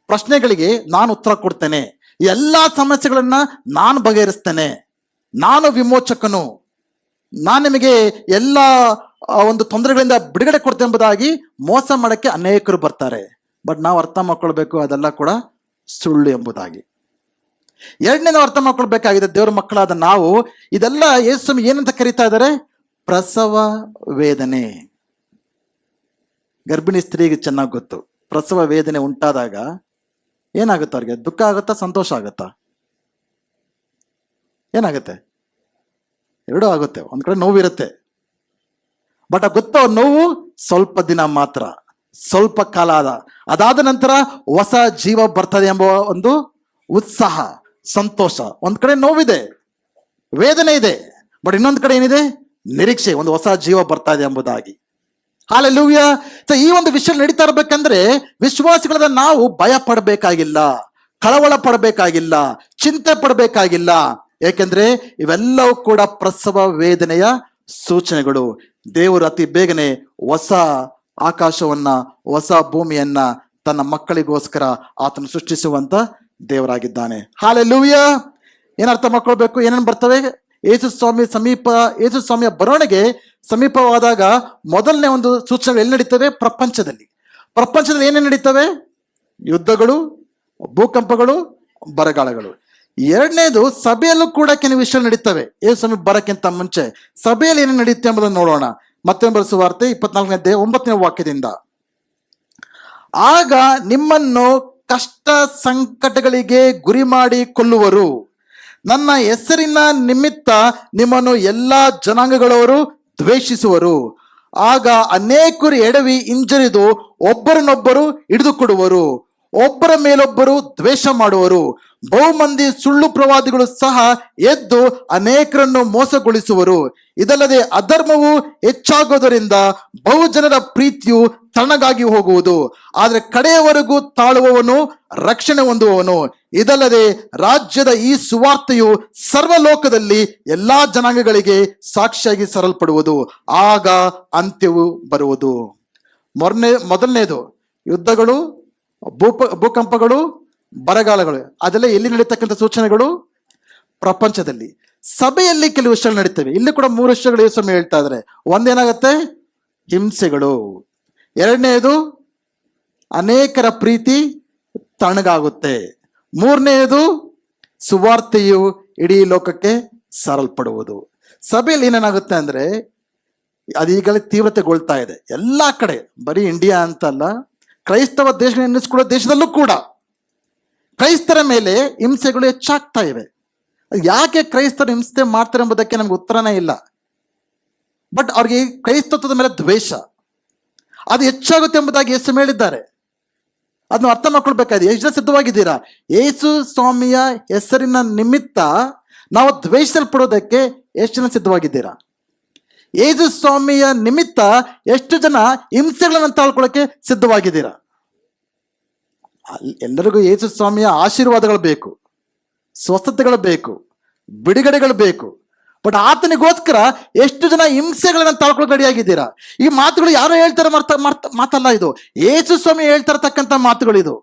ಪ್ರಶ್ನೆಗಳಿಗೆ ನಾನು ಉತ್ತರ ಕೊಡ್ತೇನೆ, ಎಲ್ಲ ಸಮಸ್ಯೆಗಳನ್ನ ನಾನು ಬಗೆಹರಿಸ್ತೇನೆ, ನಾನು ವಿಮೋಚಕನು, ನಾನು ನಿಮಗೆ ಎಲ್ಲ ಒಂದು ತೊಂದರೆಗಳಿಂದ ಬಿಡುಗಡೆ ಕೊಡ್ತೇನೆ ಎಂಬುದಾಗಿ ಮೋಸ ಮಾಡಕ್ಕೆ ಅನೇಕರು ಬರ್ತಾರೆ. ಬಟ್ ನಾವು ಅರ್ಥ ಮಾಡ್ಕೊಳ್ಬೇಕು, ಅದೆಲ್ಲ ಕೂಡ ಸುಳ್ಳು ಎಂಬುದಾಗಿ. 2ನೇದು ಅರ್ಥ ಮಾಡ್ಕೊಳ್ಬೇಕಾಗಿದೆ, ದೇವರ ಮಕ್ಕಳಾದ ನಾವು ಇದೆಲ್ಲ ಯೇಸು ಏನಂತ ಕರೀತಾ ಇದ್ದಾರೆ, ಪ್ರಸವ ವೇದನೆ. ಗರ್ಭಿಣಿ ಸ್ತ್ರೀಗೆ ಚೆನ್ನಾಗಿ ಗೊತ್ತು, ಪ್ರಸವ ವೇದನೆ ಉಂಟಾದಾಗ ಏನಾಗುತ್ತೆ, ಅವ್ರಿಗೆ ದುಃಖ ಆಗುತ್ತಾ, ಸಂತೋಷ ಆಗುತ್ತಾ, ಏನಾಗುತ್ತೆ? ಎರಡೂ ಆಗುತ್ತೆ. ಒಂದ್ ಕಡೆ ನೋವಿರುತ್ತೆ, ಬಟ್ ಗೊತ್ತೋ ನೋವು ಸ್ವಲ್ಪ ದಿನ ಮಾತ್ರ, ಸ್ವಲ್ಪ ಕಾಲ ಅದಾದ ನಂತರ ಹೊಸ ಜೀವ ಬರ್ತದೆ ಎಂಬ ಒಂದು ಉತ್ಸಾಹ, ಸಂತೋಷ. ಒಂದ್ ಕಡೆ ನೋವಿದೆ, ವೇದನೆ ಇದೆ, ಬಟ್ ಇನ್ನೊಂದ್ ಕಡೆ ಏನಿದೆ, ನಿರೀಕ್ಷೆ, ಒಂದು ಹೊಸ ಜೀವ ಬರ್ತಾ ಇದೆ ಎಂಬುದಾಗಿ. ಹಾಲೆಲೂಯ. ಈ ಒಂದು ವಿಷಯ ನಡೀತಾ ಇರ್ಬೇಕಂದ್ರೆ ವಿಶ್ವಾಸಿಗಳಾದ ನಾವು ಭಯ ಪಡಬೇಕಾಗಿಲ್ಲ, ಕಳವಳ ಪಡಬೇಕಾಗಿಲ್ಲ, ಚಿಂತೆ ಪಡಬೇಕಾಗಿಲ್ಲ. ಯಾಕೆಂದ್ರೆ ಇವೆಲ್ಲವೂ ಕೂಡ ಪ್ರಸವ ವೇದನೆಯ ಸೂಚನೆಗಳು. ದೇವರು ಅತಿ ಬೇಗನೆ ಹೊಸ ಆಕಾಶವನ್ನ, ಹೊಸ ಭೂಮಿಯನ್ನ ತನ್ನ ಮಕ್ಕಳಿಗೋಸ್ಕರ ಆತನು ಸೃಷ್ಟಿಸುವಂತ ದೇವರಾಗಿದ್ದಾನೆ. ಹಾಲೆಲೂಯ. ಏನರ್ಥ ಮಾಡ್ಕೊಳ್ಬೇಕು, ಏನೇನು ಬರ್ತವೆ? ಯೇಸು ಸ್ವಾಮಿಯ ಬರವಣಿಗೆ ಸಮೀಪವಾದಾಗ ಮೊದಲನೇ ಒಂದು ಸೂಚನೆಗಳು ಎಲ್ಲಿ ನಡೀತವೆ? ಪ್ರಪಂಚದಲ್ಲಿ ಏನೇನು ನಡೀತವೆ? ಯುದ್ಧಗಳು, ಭೂಕಂಪಗಳು, ಬರಗಾಲಗಳು. 2ನೇದು ಸಭೆಯಲ್ಲೂ ಕೂಡ ಕೆಲವು ವಿಷಯ ನಡೀತವೆ. ಯೇಸು ಸ್ವಾಮಿ ಬರಕ್ಕಿಂತ ಮುಂಚೆ ಸಭೆಯಲ್ಲಿ ಏನೇನು ನಡೆಯುತ್ತೆ ಎಂಬುದನ್ನು ನೋಡೋಣ. ಮತ್ತೊಂದು ಸುವಾರ್ತೆ 24ನೇ ವಾಕ್ಯದಿಂದ. ಆಗ ನಿಮ್ಮನ್ನು ಕಷ್ಟ ಸಂಕಟಗಳಿಗೆ ಗುರಿ ಮಾಡಿ ಕೊಲ್ಲುವರು, ನನ್ನ ಹೆಸರಿನ ನಿಮಿತ್ತ ನಿಮ್ಮನ್ನು ಎಲ್ಲಾ ಜನಾಂಗಗಳವರು ದ್ವೇಷಿಸುವರು. ಆಗ ಅನೇಕರು ಎಡವಿ ಹಿಂಜರಿದು ಒಬ್ಬರನ್ನೊಬ್ಬರು ಹಿಡಿದುಕೊಡುವರು, ಒಬ್ಬರ ಮೇಲೊಬ್ಬರು ದ್ವೇಷ ಮಾಡುವರು. ಬಹುಮಂದಿ ಸುಳ್ಳು ಪ್ರವಾದಿಗಳು ಸಹ ಎದ್ದು ಅನೇಕರನ್ನು ಮೋಸಗೊಳಿಸುವರು. ಇದಲ್ಲದೆ ಅಧರ್ಮವು ಹೆಚ್ಚಾಗೋದರಿಂದ ಬಹುಜನರ ಪ್ರೀತಿಯು ತಣ್ಣಗಾಗಿ ಹೋಗುವುದು. ಆದರೆ ಕಡೆಯವರೆಗೂ ತಾಳುವವನು ರಕ್ಷಣೆ ಹೊಂದುವವನು. ಇದಲ್ಲದೆ ರಾಜ್ಯದ ಈ ಸುವಾರ್ತೆಯು ಸರ್ವಲೋಕದಲ್ಲಿ ಎಲ್ಲಾ ಜನಾಂಗಗಳಿಗೆ ಸಾಕ್ಷಿಯಾಗಿ ಸರಲ್ಪಡುವುದು. ಆಗ ಅಂತ್ಯವು ಬರುವುದು. ಮೊದಲನೇದು ಯುದ್ಧಗಳು, ಭೂಕಂಪಗಳು, ಬರಗಾಲಗಳು. ಅದೆಲ್ಲ ಎಲ್ಲಿ ನಡೀತಕ್ಕಂಥ ಸೂಚನೆಗಳು? ಪ್ರಪಂಚದಲ್ಲಿ. ಸಭೆಯಲ್ಲಿ ಕೆಲವು ವಿಷಯಗಳು ನಡೀತವೆ. ಇಲ್ಲಿ ಕೂಡ 3 ವಿಷಯಗಳು ಯೇಸು ಸ್ವಾಮಿ ಹೇಳ್ತಾ ಇದ್ದಾರೆ. ಒಂದೇನಾಗತ್ತೆ? ಹಿಂಸೆಗಳು. ಎರಡನೇದು ಅನೇಕರ ಪ್ರೀತಿ ತಣ್ಣಗಾಗುತ್ತೆ. ಮೂರನೆಯದು ಸುವಾರ್ತೆಯು ಇಡೀ ಲೋಕಕ್ಕೆ ಸಾರಲ್ಪಡುವುದು. ಸಭೆಯಲ್ಲಿ ಏನೇನಾಗುತ್ತೆ ಅಂದ್ರೆ ಅದೀಗ ತೀವ್ರತೆಗೊಳ್ತಾ ಇದೆ ಎಲ್ಲಾ ಕಡೆ. ಬರೀ ಇಂಡಿಯಾ ಅಂತಲ್ಲ, ಕ್ರೈಸ್ತವ ದೇಶ ಎನ್ನಿಸ್ಕೊಳ್ಳೋ ದೇಶದಲ್ಲೂ ಕೂಡ ಕ್ರೈಸ್ತರ ಮೇಲೆ ಹಿಂಸೆಗಳು ಹೆಚ್ಚಾಗ್ತಾ ಇವೆ. ಯಾಕೆ ಕ್ರೈಸ್ತರು ಹಿಂಸೆ ಮಾಡ್ತಾರೆ ಎಂಬುದಕ್ಕೆ ನಮ್ಗೆ ಉತ್ತರನೇ ಇಲ್ಲ. ಬಟ್ ಅವ್ರಿಗೆ ಕ್ರೈಸ್ತತ್ವದ ಮೇಲೆ ದ್ವೇಷ ಅದು ಹೆಚ್ಚಾಗುತ್ತೆ ಎಂಬುದಾಗಿ ಯೇಸು ಹೇಳಿದ್ದಾರೆ. ಅದನ್ನು ಅರ್ಥ ಮಾಡ್ಕೊಳ್ಬೇಕಾದ್ರೆ ಎಷ್ಟು ಜನ ಸಿದ್ಧವಾಗಿದ್ದೀರಾ? ಯೇಸು ಸ್ವಾಮಿಯ ಹೆಸರಿನ ನಿಮಿತ್ತ ನಾವು ದ್ವೇಷಿಸಲ್ಪಡೋದಕ್ಕೆ ಎಷ್ಟು ಜನ ಸಿದ್ಧವಾಗಿದ್ದೀರಾ? ಯೇಸು ಸ್ವಾಮಿಯ ನಿಮಿತ್ತ ಎಷ್ಟು ಜನ ಹಿಂಸೆಗಳನ್ನು ತಾಳ್ಕೊಳ್ಳೋಕೆ ಸಿದ್ಧವಾಗಿದ್ದೀರಾ? ಎಲ್ಲರಿಗೂ ಯೇಸು ಸ್ವಾಮಿಯ ಆಶೀರ್ವಾದಗಳು ಬೇಕು, ಸ್ವಸ್ಥತೆಗಳು ಬೇಕು, ಬಿಡುಗಡೆಗಳು ಬೇಕು. ಬಟ್ ಆತನಿಗೋಸ್ಕರ ಎಷ್ಟು ಜನ ಹಿಂಸೆಗಳನ್ನ ತಾಳ್ಕೊಳ್ಳೋಕೆ ರೆಡಿಯಾಗಿದ್ದೀರಾ? ಈ ಮಾತುಗಳು ಯಾರೋ ಹೇಳ್ತಾರೆ ಮಾತಲ್ಲ, ಇದು ಯೇಸು ಸ್ವಾಮಿ ಹೇಳ್ತಾರತಕ್ಕಂಥ ಮಾತುಗಳು. ಇದು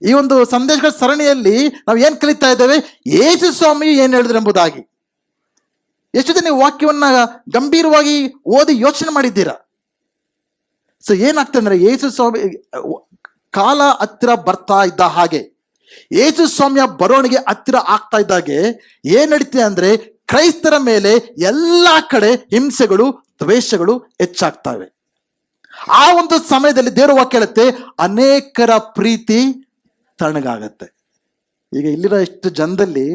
ಈ ಒಂದು ಸಂದೇಶಗಳ ಸರಣಿಯಲ್ಲಿ ನಾವು ಏನ್ ಕಲಿತಾ ಇದ್ದೇವೆ? ಯೇಸು ಸ್ವಾಮಿ ಏನ್ ಹೇಳಿದ್ರು ಎಂಬುದಾಗಿ. ಎಷ್ಟು ಜನ ವಾಕ್ಯವನ್ನ ಗಂಭೀರವಾಗಿ ಓದಿ ಯೋಚನೆ ಮಾಡಿದ್ದೀರಾ? ಸೊ ಏನಾಗ್ತದೆ ಅಂದ್ರೆ, ಯೇಸು ಸ್ವಾಮಿ ಕಾಲ ಹತ್ತಿರ ಬರ್ತಾ ಇದ್ದ ಹಾಗೆ, ಯೇಸು ಸ್ವಾಮಿಯ ಬರವಣಿಗೆ ಹತ್ತಿರ ಆಗ್ತಾ ಇದ್ದಾಗೆ ಏನ್ ನಡೀತಿದೆ ಅಂದ್ರೆ, ಕ್ರೈಸ್ತರ ಮೇಲೆ ಎಲ್ಲಾ ಕಡೆ ಹಿಂಸೆಗಳು, ದ್ವೇಷಗಳು ಹೆಚ್ಚಾಗ್ತವೆ. ಆ ಒಂದು ಸಮಯದಲ್ಲಿ ದೇವರ ವಾಕ್ಯ ಹೇಳುತ್ತೆ, ಅನೇಕರ ಪ್ರೀತಿ ತಣ್ಣಗಾಗತ್ತೆ. ಈಗ ಇಲ್ಲಿರೋ ಎಷ್ಟು ಜನದಲ್ಲಿ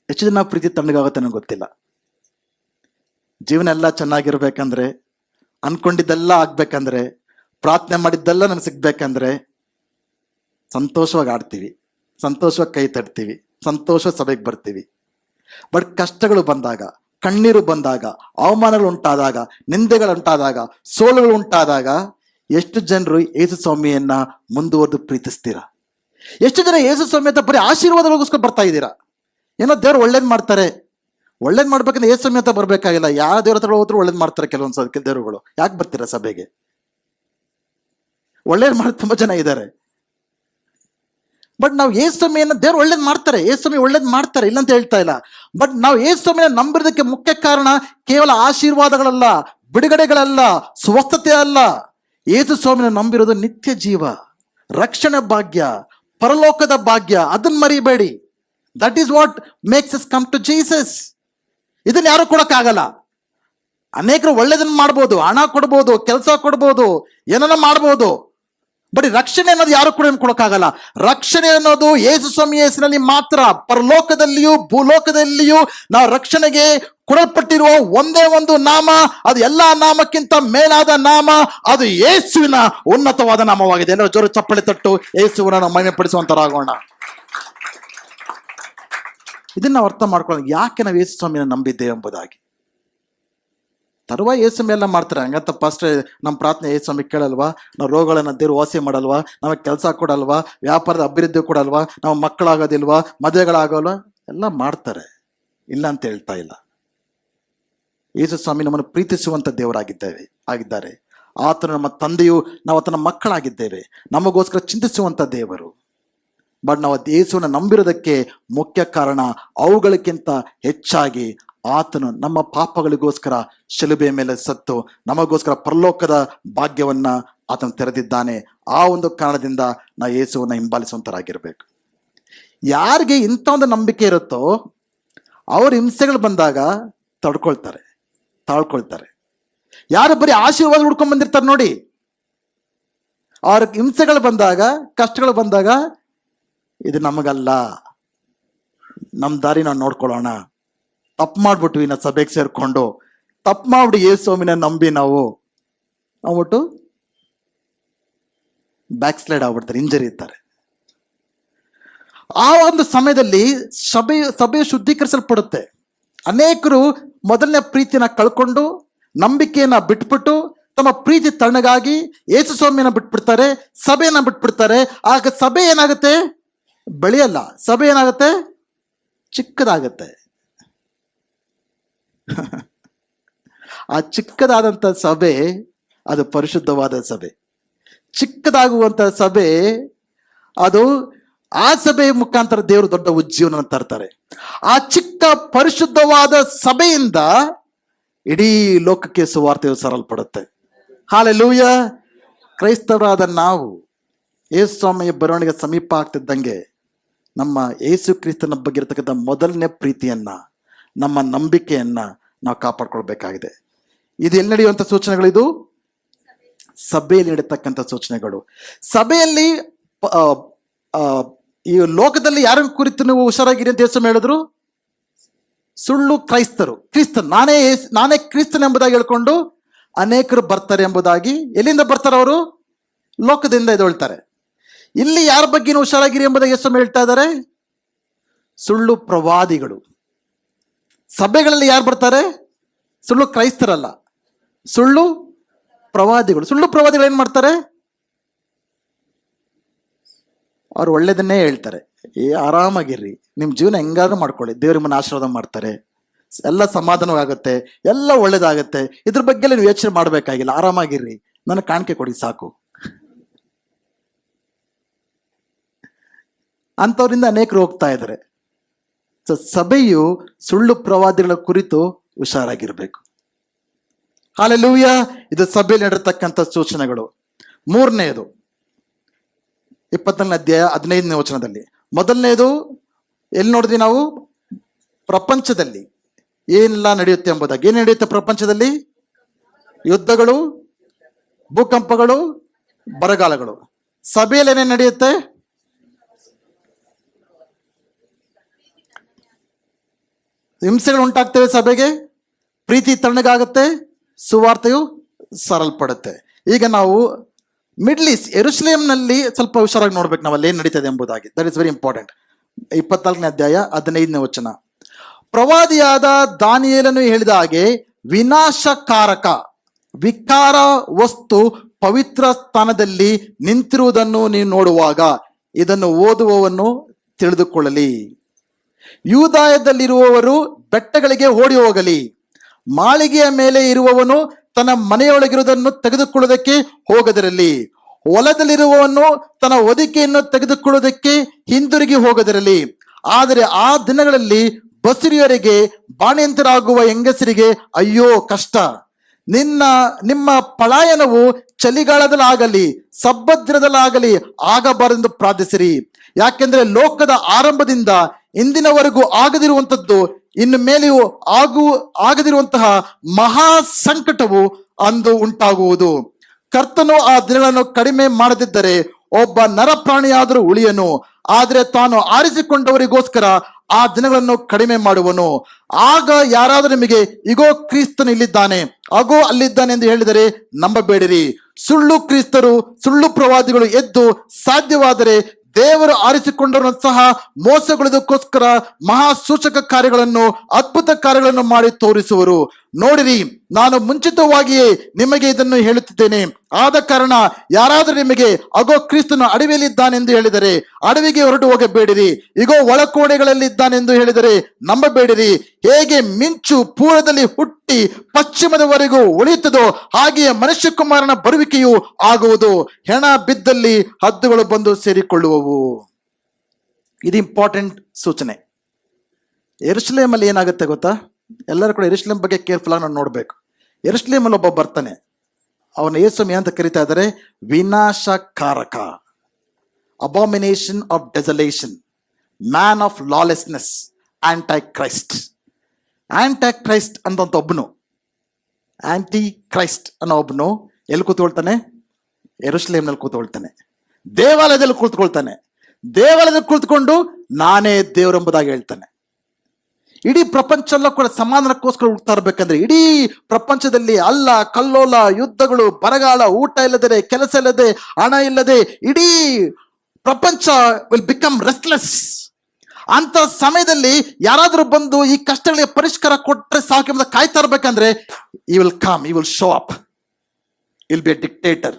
ಎಷ್ಟು ಜನ ಪ್ರೀತಿ ತಣ್ಣಗಾಗುತ್ತೆ ನನಗೆ ಗೊತ್ತಿಲ್ಲ. ಜೀವನ ಎಲ್ಲ ಚೆನ್ನಾಗಿರ್ಬೇಕಂದ್ರೆ, ಅನ್ಕೊಂಡಿದ್ದೆಲ್ಲ ಆಗ್ಬೇಕಂದ್ರೆ, ಪ್ರಾರ್ಥನೆ ಮಾಡಿದ್ದೆಲ್ಲ ನಮ್ಗೆ ಸಿಗ್ಬೇಕಂದ್ರೆ ಸಂತೋಷವಾಗಿ ಆಡ್ತೀವಿ, ಸಂತೋಷವಾಗಿ ಕೈ ತಡ್ತೀವಿ, ಸಂತೋಷವಾಗಿ ಸಭೆಗೆ ಬರ್ತೀವಿ. ಬಟ್ ಕಷ್ಟಗಳು ಬಂದಾಗ, ಕಣ್ಣೀರು ಬಂದಾಗ, ಅವಮಾನಗಳು ಉಂಟಾದಾಗ, ನಿಂದೆಗಳು ಉಂಟಾದಾಗ, ಸೋಲುಗಳು ಉಂಟಾದಾಗ ಎಷ್ಟು ಜನರು ಯೇಸು ಸ್ವಾಮಿಯನ್ನ ಮುಂದುವರೆದು ಪ್ರೀತಿಸ್ತೀರಾ? ಎಷ್ಟು ಜನ ಯೇಸು ಸ್ವಾಮಿ ಅಂತ ಬರೀ ಆಶೀರ್ವಾದಗಳಿಗೋಸ್ಕರ ಬರ್ತಾ ಇದ್ದೀರಾ? ಏನೋ ದೇವ್ರು ಒಳ್ಳೇದು ಮಾಡ್ತಾರೆ, ಒಳ್ಳೇದು ಮಾಡ್ಬೇಕಂದ್ರೆ ಯೇಸು ಸ್ವಾಮಿ ಅಂತ ಬರ್ಬೇಕಾಗಿಲ್ಲ. ಯಾವ ದೇವ್ರ ಹತ್ರ ಹೋದ್ರು ಒಳ್ಳೇದು ಮಾಡ್ತಾರೆ ಕೆಲವೊಂದು ದೇವರುಗಳು. ಯಾಕೆ ಬರ್ತೀರಾ ಸಭೆಗೆ? ಒಳ್ಳೇದು ಮಾಡಿ ತುಂಬಾ ಜನ ಇದ್ದಾರೆ. ಬಟ್ ನಾವು ಯೇಸು ಸ್ವಾಮಿಯನ್ನ ದೇವ್ರು ಒಳ್ಳೇದು ಮಾಡ್ತಾರೆ, ಯೇಸು ಸ್ವಾಮಿ ಒಳ್ಳೇದು ಮಾಡ್ತಾರೆ, ಇಲ್ಲಂತ ಹೇಳ್ತಾ ಇಲ್ಲ. ಬಟ್ ನಾವು ಯೇಸು ಸ್ವಾಮಿನ ನಂಬಿರೋದಕ್ಕೆ ಮುಖ್ಯ ಕಾರಣ ಕೇವಲ ಆಶೀರ್ವಾದಗಳಲ್ಲ, ಬಿಡುಗಡೆಗಳಲ್ಲ, ಸ್ವಸ್ಥತೆ ಅಲ್ಲ. ಯೇಸು ಸ್ವಾಮಿನ ನಂಬಿರೋದು ನಿತ್ಯ ಜೀವ, ರಕ್ಷಣೆ ಭಾಗ್ಯ, ಪರಲೋಕದ ಭಾಗ್ಯ. ಅದನ್ನ ಮರಿಬೇಡಿ. That is what makes us come to Jesus. ಇದನ್ನ ಯಾರು ಕೊಡಕ್ಕಾಗಲ್ಲ. ಅನೇಕರು ಒಳ್ಳೇದನ್ನ ಮಾಡ್ಬೋದು, ಹಣ ಕೊಡ್ಬೋದು, ಕೆಲಸ ಕೊಡ್ಬೋದು, ಏನನ್ನ ಮಾಡ್ಬೋದು. ಬಟ್ ರಕ್ಷಣೆ ಅನ್ನೋದು ಯಾರು ಕೂಡ ಕೊಡಕ್ಕಾಗಲ್ಲ. ರಕ್ಷಣೆ ಅನ್ನೋದು ಯೇಸು ಸ್ವಾಮಿ ಹೆಸರಿನಲ್ಲಿ ಮಾತ್ರ. ಪರಲೋಕದಲ್ಲಿಯೂ ಭೂಲೋಕದಲ್ಲಿಯೂ ನಾವು ರಕ್ಷಣೆಗೆ ಕೊಡಲ್ಪಟ್ಟಿರುವ ಒಂದೇ ಒಂದು ನಾಮ, ಅದು ಎಲ್ಲಾ ನಾಮಕ್ಕಿಂತ ಮೇಲಾದ ನಾಮ, ಅದು ಯೇಸುವಿನ ಉನ್ನತವಾದ ನಾಮವಾಗಿದೆ. ಎಲ್ಲರೂ ಜೋರು ಚಪ್ಪಳೆ ತಟ್ಟು ಯೇಸುವಿನ ನಾವು ಮಹಿಮೆ ಪಡಿಸುವಂತರಾಗೋಣ. ಇದನ್ನ ನಾವು ಅರ್ಥ ಮಾಡ್ಕೊಳ್ಳೋಣ, ಯಾಕೆ ನಾವು ಯೇಸು ಸ್ವಾಮಿನ ನಂಬಿದ್ದೇವೆ ಎಂಬುದಾಗಿ. ತರುವಾಯ ಯೇಸು ಸ್ವಾಮಿ ಎಲ್ಲ ಮಾಡ್ತಾರೆ. ಹಂಗಂತ ಫಸ್ಟ್ ನಮ್ಮ ಪ್ರಾರ್ಥನೆ ಯೇಸು ಸ್ವಾಮಿ ಕೇಳಲ್ವಾ? ನಾವು ರೋಗಗಳನ್ನ ದೇವ್ರು ವಾಸಿ ಮಾಡಲ್ವಾ? ನಮಗೆ ಕೆಲಸ ಕೊಡಲ್ವಾ? ವ್ಯಾಪಾರದ ಅಭಿವೃದ್ಧಿ ಕೊಡಲ್ವಾ? ನಾವು ಮಕ್ಕಳಾಗೋದಿಲ್ವಾ? ಮದುವೆಗಳಾಗೋಲ್ವಾ? ಎಲ್ಲ ಮಾಡ್ತಾರೆ, ಇಲ್ಲ ಅಂತ ಹೇಳ್ತಾ ಇಲ್ಲ. ಯೇಸು ಸ್ವಾಮಿ ನಮ್ಮನ್ನು ಪ್ರೀತಿಸುವಂತ ಆಗಿದ್ದಾರೆ. ಆತನು ನಮ್ಮ ತಂದೆಯು, ನಾವು ಆತನ ಮಕ್ಕಳಾಗಿದ್ದೇವೆ, ನಮಗೋಸ್ಕರ ಚಿಂತಿಸುವಂತ ದೇವರು. ಬಟ್ ನಾವು ಯೇಸುವನ್ನು ನಂಬಿರೋದಕ್ಕೆ ಮುಖ್ಯ ಕಾರಣ ಅವುಗಳಿಗಿಂತ ಹೆಚ್ಚಾಗಿ ಆತನು ನಮ್ಮ ಪಾಪಗಳಿಗೋಸ್ಕರ ಶಿಲುಬೆ ಮೇಲೆ ಸತ್ತು ನಮಗೋಸ್ಕರ ಪರಲೋಕದ ಭಾಗ್ಯವನ್ನ ಆತನು ತೆರೆದಿದ್ದಾನೆ. ಆ ಒಂದು ಕಾರಣದಿಂದ ನಾವು ಯೇಸುವನ್ನ ಹಿಂಬಾಲಿಸುವಂತರಾಗಿರ್ಬೇಕು. ಯಾರಿಗೆ ಇಂಥ ಒಂದು ನಂಬಿಕೆ ಇರುತ್ತೋ ಅವ್ರ ಹಿಂಸೆಗಳು ಬಂದಾಗ ತಾಳ್ಕೊಳ್ತಾರೆ. ಯಾರು ಬರೀ ಆಶೀರ್ವಾದ ಹುಡ್ಕೊಂಡ್ ಬಂದಿರ್ತಾರೆ ನೋಡಿ, ಅವ್ರ ಹಿಂಸೆಗಳು ಬಂದಾಗ, ಕಷ್ಟಗಳು ಬಂದಾಗ, ಇದು ನಮಗಲ್ಲ, ನಮ್ಮ ದಾರಿ ನಾವು ನೋಡ್ಕೊಳ್ಳೋಣ. ತಪ್ಪು ಮಾಡ್ಬಿಟ್ವಿ ನಾ ಸಭೆಗೆ ಸೇರ್ಕೊಂಡು, ತಪ್ಪು ಮಾಡ್ಬಿಟ್ಟು ಯೇಸುವಿನ ನಂಬಿ ನಾವು ಅಂದ್ಬಿಟ್ಟು ಬ್ಯಾಕ್ ಸ್ಲೈಡ್ ಆಗ್ಬಿಡ್ತಾರೆ, ಇಂಜರಿ ಇರ್ತಾರೆ. ಆ ಒಂದು ಸಮಯದಲ್ಲಿ ಸಭೆ ಶುದ್ಧೀಕರಿಸಲ್ಪಡುತ್ತೆ. ಅನೇಕರು ಮೊದಲನೇ ಪ್ರೀತಿನ ಕಳ್ಕೊಂಡು ನಂಬಿಕೆಯನ್ನ ಬಿಟ್ಬಿಟ್ಟು ತಮ್ಮ ಪ್ರೀತಿ ತಣ್ಣಗಾಗಿ ಯೇಸು ಸ್ವಾಮಿಯನ್ನ ಬಿಟ್ಬಿಡ್ತಾರೆ, ಸಭೆಯನ್ನ ಬಿಟ್ಬಿಡ್ತಾರೆ. ಆಗ ಸಭೆ ಏನಾಗುತ್ತೆ? ಬೆಳೆಯಲ್ಲ. ಸಭೆ ಏನಾಗುತ್ತೆ? ಚಿಕ್ಕದಾಗತ್ತೆ. ಆ ಚಿಕ್ಕದಾದಂಥ ಸಭೆ ಅದು ಪರಿಶುದ್ಧವಾದ ಸಭೆ. ಚಿಕ್ಕದಾಗುವಂಥ ಸಭೆ ಅದು ಆ ಸಭೆಯ ಮುಖಾಂತರ ದೇವರು ದೊಡ್ಡ ಉಜ್ಜೀವನ ತರ್ತಾರೆ. ಆ ಚಿಕ್ಕ ಪರಿಶುದ್ಧವಾದ ಸಭೆಯಿಂದ ಇಡೀ ಲೋಕಕ್ಕೆ ಸುವಾರ್ತೆಯು ಸರಲ್ಪಡುತ್ತೆ. ಹಾಲೆಲೂಯ. ಕ್ರೈಸ್ತರಾದ ನಾವು ಯೇಸು ಸ್ವಾಮಿಯ ಬರವಣಿಗೆ ಸಮೀಪ ಆಗ್ತಿದ್ದಂಗೆ ನಮ್ಮ ಯೇಸು ಕ್ರಿಸ್ತನ ಬಗ್ಗೆ ಇರತಕ್ಕಂಥ ಮೊದಲನೇ ಪ್ರೀತಿಯನ್ನ, ನಮ್ಮ ನಂಬಿಕೆಯನ್ನ ನಾವು ಕಾಪಾಡ್ಕೊಳ್ಬೇಕಾಗಿದೆ. ಇದು ಎಲ್ಲಿ ನಡೆಯುವಂಥ ಸೂಚನೆಗಳಿದು? ಸಭೆಯಲ್ಲಿ ನಡೀತಕ್ಕಂಥ ಸೂಚನೆಗಳು. ಸಭೆಯಲ್ಲಿ ಈ ಲೋಕದಲ್ಲಿ ಯಾರ ಕುರಿತು ನೀವು ಹುಷಾರಾಗಿರಿ ಅಂತ ಯೇಸು ಹೇಳಿದ್ರು? ಸುಳ್ಳು ಕ್ರೈಸ್ತರು. ನಾನೇ ಕ್ರಿಸ್ತನ್ ಎಂಬುದಾಗಿ ಹೇಳ್ಕೊಂಡು ಅನೇಕರು ಬರ್ತಾರೆ ಎಂಬುದಾಗಿ. ಎಲ್ಲಿಂದ ಬರ್ತಾರೆ ಅವರು? ಲೋಕದಿಂದ ಎದ್ದೇಳ್ತಾರೆ. ಇಲ್ಲಿ ಯಾರ ಬಗ್ಗೆ ಹುಷಾರಾಗಿರಿ ಎಂಬುದಾಗಿ ಯೇಸು ಹೇಳ್ತಾ ಇದ್ದಾರೆ? ಸುಳ್ಳು ಪ್ರವಾದಿಗಳು. ಸಭೆಗಳಲ್ಲಿ ಯಾರು ಬರ್ತಾರೆ? ಸುಳ್ಳು ಕ್ರೈಸ್ತರಲ್ಲ, ಸುಳ್ಳು ಪ್ರವಾದಿಗಳು. ಸುಳ್ಳು ಪ್ರವಾದಿಗಳು ಏನ್ ಮಾಡ್ತಾರೆ? ಅವ್ರು ಒಳ್ಳೇದನ್ನೇ ಹೇಳ್ತಾರೆ. ಆರಾಮಾಗಿರ್ರಿ, ನಿಮ್ಮ ಜೀವನ ಹೆಂಗಾದ್ರೂ ಮಾಡ್ಕೊಳ್ಳಿ, ದೇವ್ರ ನಿಮ್ಮನ್ನ ಆಶೀರ್ವಾದ ಮಾಡ್ತಾರೆ, ಎಲ್ಲ ಸಮಾಧಾನವಾಗುತ್ತೆ, ಎಲ್ಲ ಒಳ್ಳೇದಾಗತ್ತೆ, ಇದ್ರ ಬಗ್ಗೆ ನೀವು ಯೋಚನೆ ಮಾಡಬೇಕಾಗಿಲ್ಲ, ಆರಾಮಾಗಿರ್ರಿ, ನನಗೆ ಕಾಣಿಕೆ ಕೊಡಿ ಸಾಕು ಅಂಥವ್ರಿಂದ ಅನೇಕರು ಹೋಗ್ತಾ ಇದ್ದಾರೆ. ಸೊ ಸಭೆಯು ಸುಳ್ಳು ಪ್ರವಾದಿಗಳ ಕುರಿತು ಹುಷಾರಾಗಿರ್ಬೇಕು. ಹಾಲೆಲೂಯ. ಇದು ಸಭೆಯಲ್ಲಿ ನಡೆರ್ತಕ್ಕಂಥ ಸೂಚನೆಗಳು. ಮೂರನೆಯದು 24ನೇ ಅಧ್ಯಾಯ 15ನೇ ವಚನದಲ್ಲಿ. ಮೊದಲನೇದು ಎಲ್ಲಿ ನೋಡಿದ್ವಿ ನಾವು? ಪ್ರಪಂಚದಲ್ಲಿ ಏನೆಲ್ಲ ನಡೆಯುತ್ತೆ ಎಂಬುದಾಗಿ. ಏನ್ ನಡೆಯುತ್ತೆ ಪ್ರಪಂಚದಲ್ಲಿ? ಯುದ್ಧಗಳು, ಭೂಕಂಪಗಳು, ಬರಗಾಲಗಳು. ಸಭೆಯಲ್ಲಿ ಏನೇನು ನಡೆಯುತ್ತೆ? ಹಿಂಸೆಗಳು ಉಂಟಾಗ್ತವೆ ಸಭೆಗೆ, ಪ್ರೀತಿ ತಣ್ಣಗಾಗುತ್ತೆ, ಸುವಾರ್ತೆಯು ಸರಲ್ಪಡುತ್ತೆ. ಈಗ ನಾವು ಮಿಡ್ಲ್ ಈಸ್ಟ್ ಯೆರೂಸಲೇಮ್ನಲ್ಲಿ ಸ್ವಲ್ಪ ಹುಷಾರಾಗಿ ನೋಡ್ಬೇಕು ನಾವು, ಅಲ್ಲಿ ಏನ್ ನಡೀತದೆ ಎಂಬುದಾಗಿ. That is very important. 24ನೇ ಅಧ್ಯಾಯ 15ನೇ ವಚನ. ಪ್ರವಾದಿಯಾದ ದಾನಿಯೇಲನು ಹೇಳಿದ ಹಾಗೆ ವಿನಾಶಕಾರಕ ವಿಕಾರ ವಸ್ತು ಪವಿತ್ರ ಸ್ಥಾನದಲ್ಲಿ ನಿಂತಿರುವುದನ್ನು ನೀವು ನೋಡುವಾಗ ಇದನ್ನು ಓದುವವನು ತಿಳಿದುಕೊಳ್ಳಲಿ. ಯೂದಾಯದಲ್ಲಿರುವವರು ಬೆಟ್ಟಗಳಿಗೆ ಓಡಿ ಹೋಗಲಿ. ಮಾಳಿಗೆಯ ಮೇಲೆ ಇರುವವನು ತನ್ನ ಮನೆಯೊಳಗಿರುವುದನ್ನು ತೆಗೆದುಕೊಳ್ಳುವುದಕ್ಕೆ ಹೋಗದಿರಲಿ. ಹೊಲದಲ್ಲಿರುವವನು ತನ್ನ ಹೊದಿಕೆಯನ್ನು ತೆಗೆದುಕೊಳ್ಳುವುದಕ್ಕೆ ಹಿಂದಿರುಗಿ ಹೋಗದಿರಲಿ. ಆದರೆ ಆ ದಿನಗಳಲ್ಲಿ ಬಸುರಿಯರಿಗೆ, ಬಾಣಂತಿಯರಾಗುವ ಹೆಂಗಸರಿಗೆ ಅಯ್ಯೋ ಕಷ್ಟ. ನಿಮ್ಮ ಪಲಾಯನವು ಚಳಿಗಾಲದಲ್ಲಾಗಲಿ ಸಬ್ಬತ್ ದಿನದಲ್ಲಾಗಲಿ ಆಗಬಾರದೆಂದು ಪ್ರಾರ್ಥಿಸಿರಿ. ಯಾಕೆಂದ್ರೆ ಲೋಕದ ಆರಂಭದಿಂದ ಇಂದಿನವರೆಗೂ ಆಗದಿರುವಂಥದ್ದು, ಇನ್ನು ಮೇಲೆಯೂ ಆಗದಿರುವಂತಹ ಮಹಾ ಸಂಕಟವು ಅಂದು ಉಂಟಾಗುವುದು. ಕರ್ತನು ಆ ದಿನಗಳನ್ನು ಕಡಿಮೆ ಮಾಡದಿದ್ದರೆ ಒಬ್ಬ ನರಪ್ರಾಣಿಯಾದರೂ ಉಳಿಯನು. ಆದರೆ ತಾನು ಆರಿಸಿಕೊಂಡವರಿಗೋಸ್ಕರ ಆ ದಿನಗಳನ್ನು ಕಡಿಮೆ ಮಾಡುವನು. ಆಗ ಯಾರಾದರೂ ನಿಮಗೆ ಇಗೋ ಕ್ರಿಸ್ತನು ಇಲ್ಲಿದ್ದಾನೆ, ಅಗೋ ಅಲ್ಲಿದ್ದಾನೆ ಎಂದು ಹೇಳಿದರೆ ನಂಬಬೇಡಿರಿ. ಸುಳ್ಳು ಕ್ರಿಸ್ತರು, ಸುಳ್ಳು ಪ್ರವಾದಿಗಳು ಎದ್ದು ಸಾಧ್ಯವಾದರೆ ದೇವರು ಆರಿಸಿಕೊಂಡವರನ್ನು ಸಹ ಮೋಸಗೊಳ್ಳೋದಕ್ಕೋಸ್ಕರ ಮಹಾ ಸೂಚಕ ಕಾರ್ಯಗಳನ್ನು, ಅದ್ಭುತ ಕಾರ್ಯಗಳನ್ನು ಮಾಡಿ ತೋರಿಸುವರು. ನೋಡಿರಿ, ನಾನು ಮುಂಚಿತವಾಗಿಯೇ ನಿಮಗೆ ಇದನ್ನು ಹೇಳುತ್ತಿದ್ದೇನೆ. ಆದ ಕಾರಣ ಯಾರಾದರೂ ನಿಮಗೆ ಅಗೋ ಕ್ರಿಸ್ತನು ಅಡವಿಯಲ್ಲಿದ್ದಾನೆಂದು ಹೇಳಿದರೆ ಅಡವಿಗೆ ಹೊರಟು ಹೋಗಬೇಡಿರಿ. ಇಗೋ ಒಳಕೋಣೆಗಳಲ್ಲಿದ್ದಾನೆಂದು ಹೇಳಿದರೆ ನಂಬಬೇಡಿರಿ. ಹೇಗೆ ಮಿಂಚು ಪೂರ್ವದಲ್ಲಿ ಹುಟ್ಟಿ ಪಶ್ಚಿಮದವರೆಗೂ ಉಳಿಯುತ್ತದೋ ಹಾಗೆಯೇ ಮನುಷ್ಯಕುಮಾರನ ಬರುವಿಕೆಯು ಆಗುವುದು. ಹೆಣ ಬಿದ್ದಲ್ಲಿ ಹದ್ದುಗಳು ಬಂದು ಸೇರಿಕೊಳ್ಳುವವು. ಇದು ಇಂಪಾರ್ಟೆಂಟ್ ಸೂಚನೆ. ಯೆರೂಸಲೇಮಲ್ಲಿ ಏನಾಗುತ್ತೆ ಗೊತ್ತಾ? ಎಲ್ಲರೂ ಕೂಡ ಯೆರೂಸಲೇಮ್ ಬಗ್ಗೆ ಕೇರ್ಫುಲ್ ಆಗಿ ನಾವು ನೋಡ್ಬೇಕು. ಯೆರೂಸಲೇಮಲ್ಲಿ ಒಬ್ಬ ಬರ್ತಾನೆ, ಅವನ ಯೇಸು ಅಂತ ಕರೀತಾ ಇದ್ದಾರೆ ವಿನಾಶಕಾರಕ, abomination of desolation, man of lawlessness, antichrist. Antichrist ಅಂತ ಒಬ್ಬನು, ಆಂಟಿ ಕ್ರೈಸ್ಟ್ ಅನ್ನೋ ಒಬ್ಬನು ಎಲ್ಲಿ ಕೂತ್ಕೊಳ್ತಾನೆ? ಯೆರೂಸಲೇಮ್ನಲ್ಲಿ ಕೂತ್ಕೊಳ್ತಾನೆ, ದೇವಾಲಯದಲ್ಲಿ ಕೂತ್ಕೊಳ್ತಾನೆ. ದೇವಾಲಯದಲ್ಲಿ ಕುಳಿತುಕೊಂಡು ನಾನೇ ದೇವರೆಂಬುದಾಗಿ ಹೇಳ್ತಾನೆ. ಇಡೀ ಪ್ರಪಂಚ ಎಲ್ಲ ಕೂಡ ಸಮಾಧಾನಕ್ಕೋಸ್ಕರ ಹುಡ್ತಾ ಇರ್ಬೇಕಂದ್ರೆ, ಇಡೀ ಪ್ರಪಂಚದಲ್ಲಿ ಅಲ್ಲ ಕಲ್ಲೋಲ, ಯುದ್ಧಗಳು, ಬರಗಾಲ, ಊಟ ಇಲ್ಲದೆ, ಕೆಲಸ ಇಲ್ಲದೆ, ಹಣ ಇಲ್ಲದೆ, ಇಡೀ ಪ್ರಪಂಚ ವಿಲ್ ಬಿಕಮ್ ರೆಸ್ಟ್ಲೆಸ್. ಅಂತ ಸಮಯದಲ್ಲಿ ಯಾರಾದ್ರೂ ಬಂದು ಈ ಕಷ್ಟಗಳಿಗೆ ಪರಿಷ್ಕಾರ ಕೊಟ್ಟರೆ ಸಾಕು ಎಂಬುದ ಕಾಯ್ತಾ ಇರ್ಬೇಕಂದ್ರೆ, ಈ ವಿಲ್ ಕಮ್, ಈ ವಿಲ್ ಶೋ ಅಪ್, ಇಲ್ ಬಿ ಎ ಡಿಕ್ಟೇಟರ್,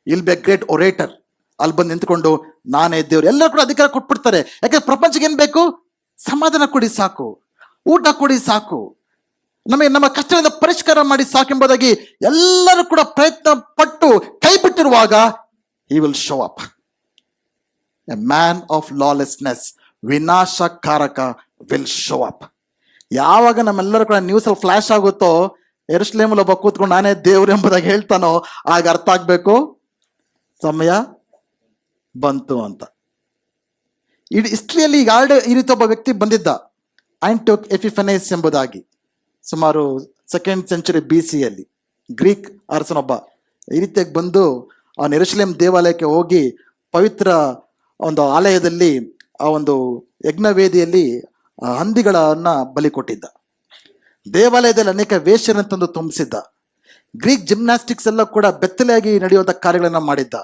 ಇಲ್ ಬಿ ಎ ಗ್ರೇಟ್ ಒರೇಟರ್. ಅಲ್ಲಿ ಬಂದು ನಿಂತ್ಕೊಂಡು ನಾನೇ ದೇವ್ರು, ಎಲ್ಲರೂ ಕೂಡ ಅಧಿಕಾರ ಕೊಟ್ಬಿಡ್ತಾರೆ. ಯಾಕಂದ್ರೆ ಪ್ರಪಂಚಕ್ಕೆ ಏನ್ ಬೇಕು? ಸಮಾಧಾನ ಕೊಡಿ ಸಾಕು, ಊಟ ಕೊಡಿ ಸಾಕು, ನಮಗೆ ನಮ್ಮ ಕಷ್ಟದಿಂದ ಪರಿಷ್ಕಾರ ಮಾಡಿ ಸಾಕೆಂಬುದಾಗಿ ಎಲ್ಲರೂ ಕೂಡ ಪ್ರಯತ್ನ ಪಟ್ಟು ಕೈ ಬಿಟ್ಟಿರುವಾಗ, he will show up, a man of lawlessness, ವಿನಾಶಕಾರಕ will show up. ಯಾವಾಗ ನಮ್ಮೆಲ್ಲರೂ ಕೂಡ ನ್ಯೂಸ್ ಅಲ್ಲಿ ಫ್ಲಾಶ್ ಆಗುತ್ತೋ, ಯೆರೂಸಲೇಮಲ್ಲಿ ಒಬ್ಬ ಕೂತ್ಕೊಂಡು ನಾನೇ ದೇವ್ರು ಎಂಬುದಾಗಿ ಹೇಳ್ತಾನೋ, ಆಗ ಅರ್ಥ ಆಗ್ಬೇಕು ಸಮಯ ಬಂತು ಅಂತ. ಇಡೀ ಹಿಸ್ಟ್ರಿಯಲ್ಲಿ ಈಗ ಆಲ್ರೆಡಿ ಈ ರೀತಿ ಒಬ್ಬ ವ್ಯಕ್ತಿ ಬಂದಿದ್ದ, ಆಂಟಿಯೋಕ್ ಎಪಿಫೆನೇಸ್ ಎಂಬುದಾಗಿ, ಸುಮಾರು 2nd ಸೆಂಚುರಿ BC ಯಲ್ಲಿ ಗ್ರೀಕ್ ಅರಸನೊಬ್ಬ ಈ ರೀತಿಯಾಗಿ ಬಂದು ಅವನು ಯೆರೂಸಲೇಮ್ ದೇವಾಲಯಕ್ಕೆ ಹೋಗಿ ಪವಿತ್ರ ಒಂದು ಆಲಯದಲ್ಲಿ ಆ ಒಂದು ಯಜ್ಞವೇದಿಯಲ್ಲಿ ಹಂದಿಗಳನ್ನ ಬಲಿ ಕೊಟ್ಟಿದ್ದ. ದೇವಾಲಯದಲ್ಲಿ ಅನೇಕ ವೇಶ್ಯರನ್ನು ತಂದು ತುಂಬಿಸಿದ್ದ. ಗ್ರೀಕ್ ಜಿಮ್ನಾಸ್ಟಿಕ್ಸ್ ಎಲ್ಲ ಕೂಡ ಬೆತ್ತಲೆಯಾಗಿ ನಡೆಯುವಂಥ ಕಾರ್ಯಗಳನ್ನ ಮಾಡಿದ್ದ.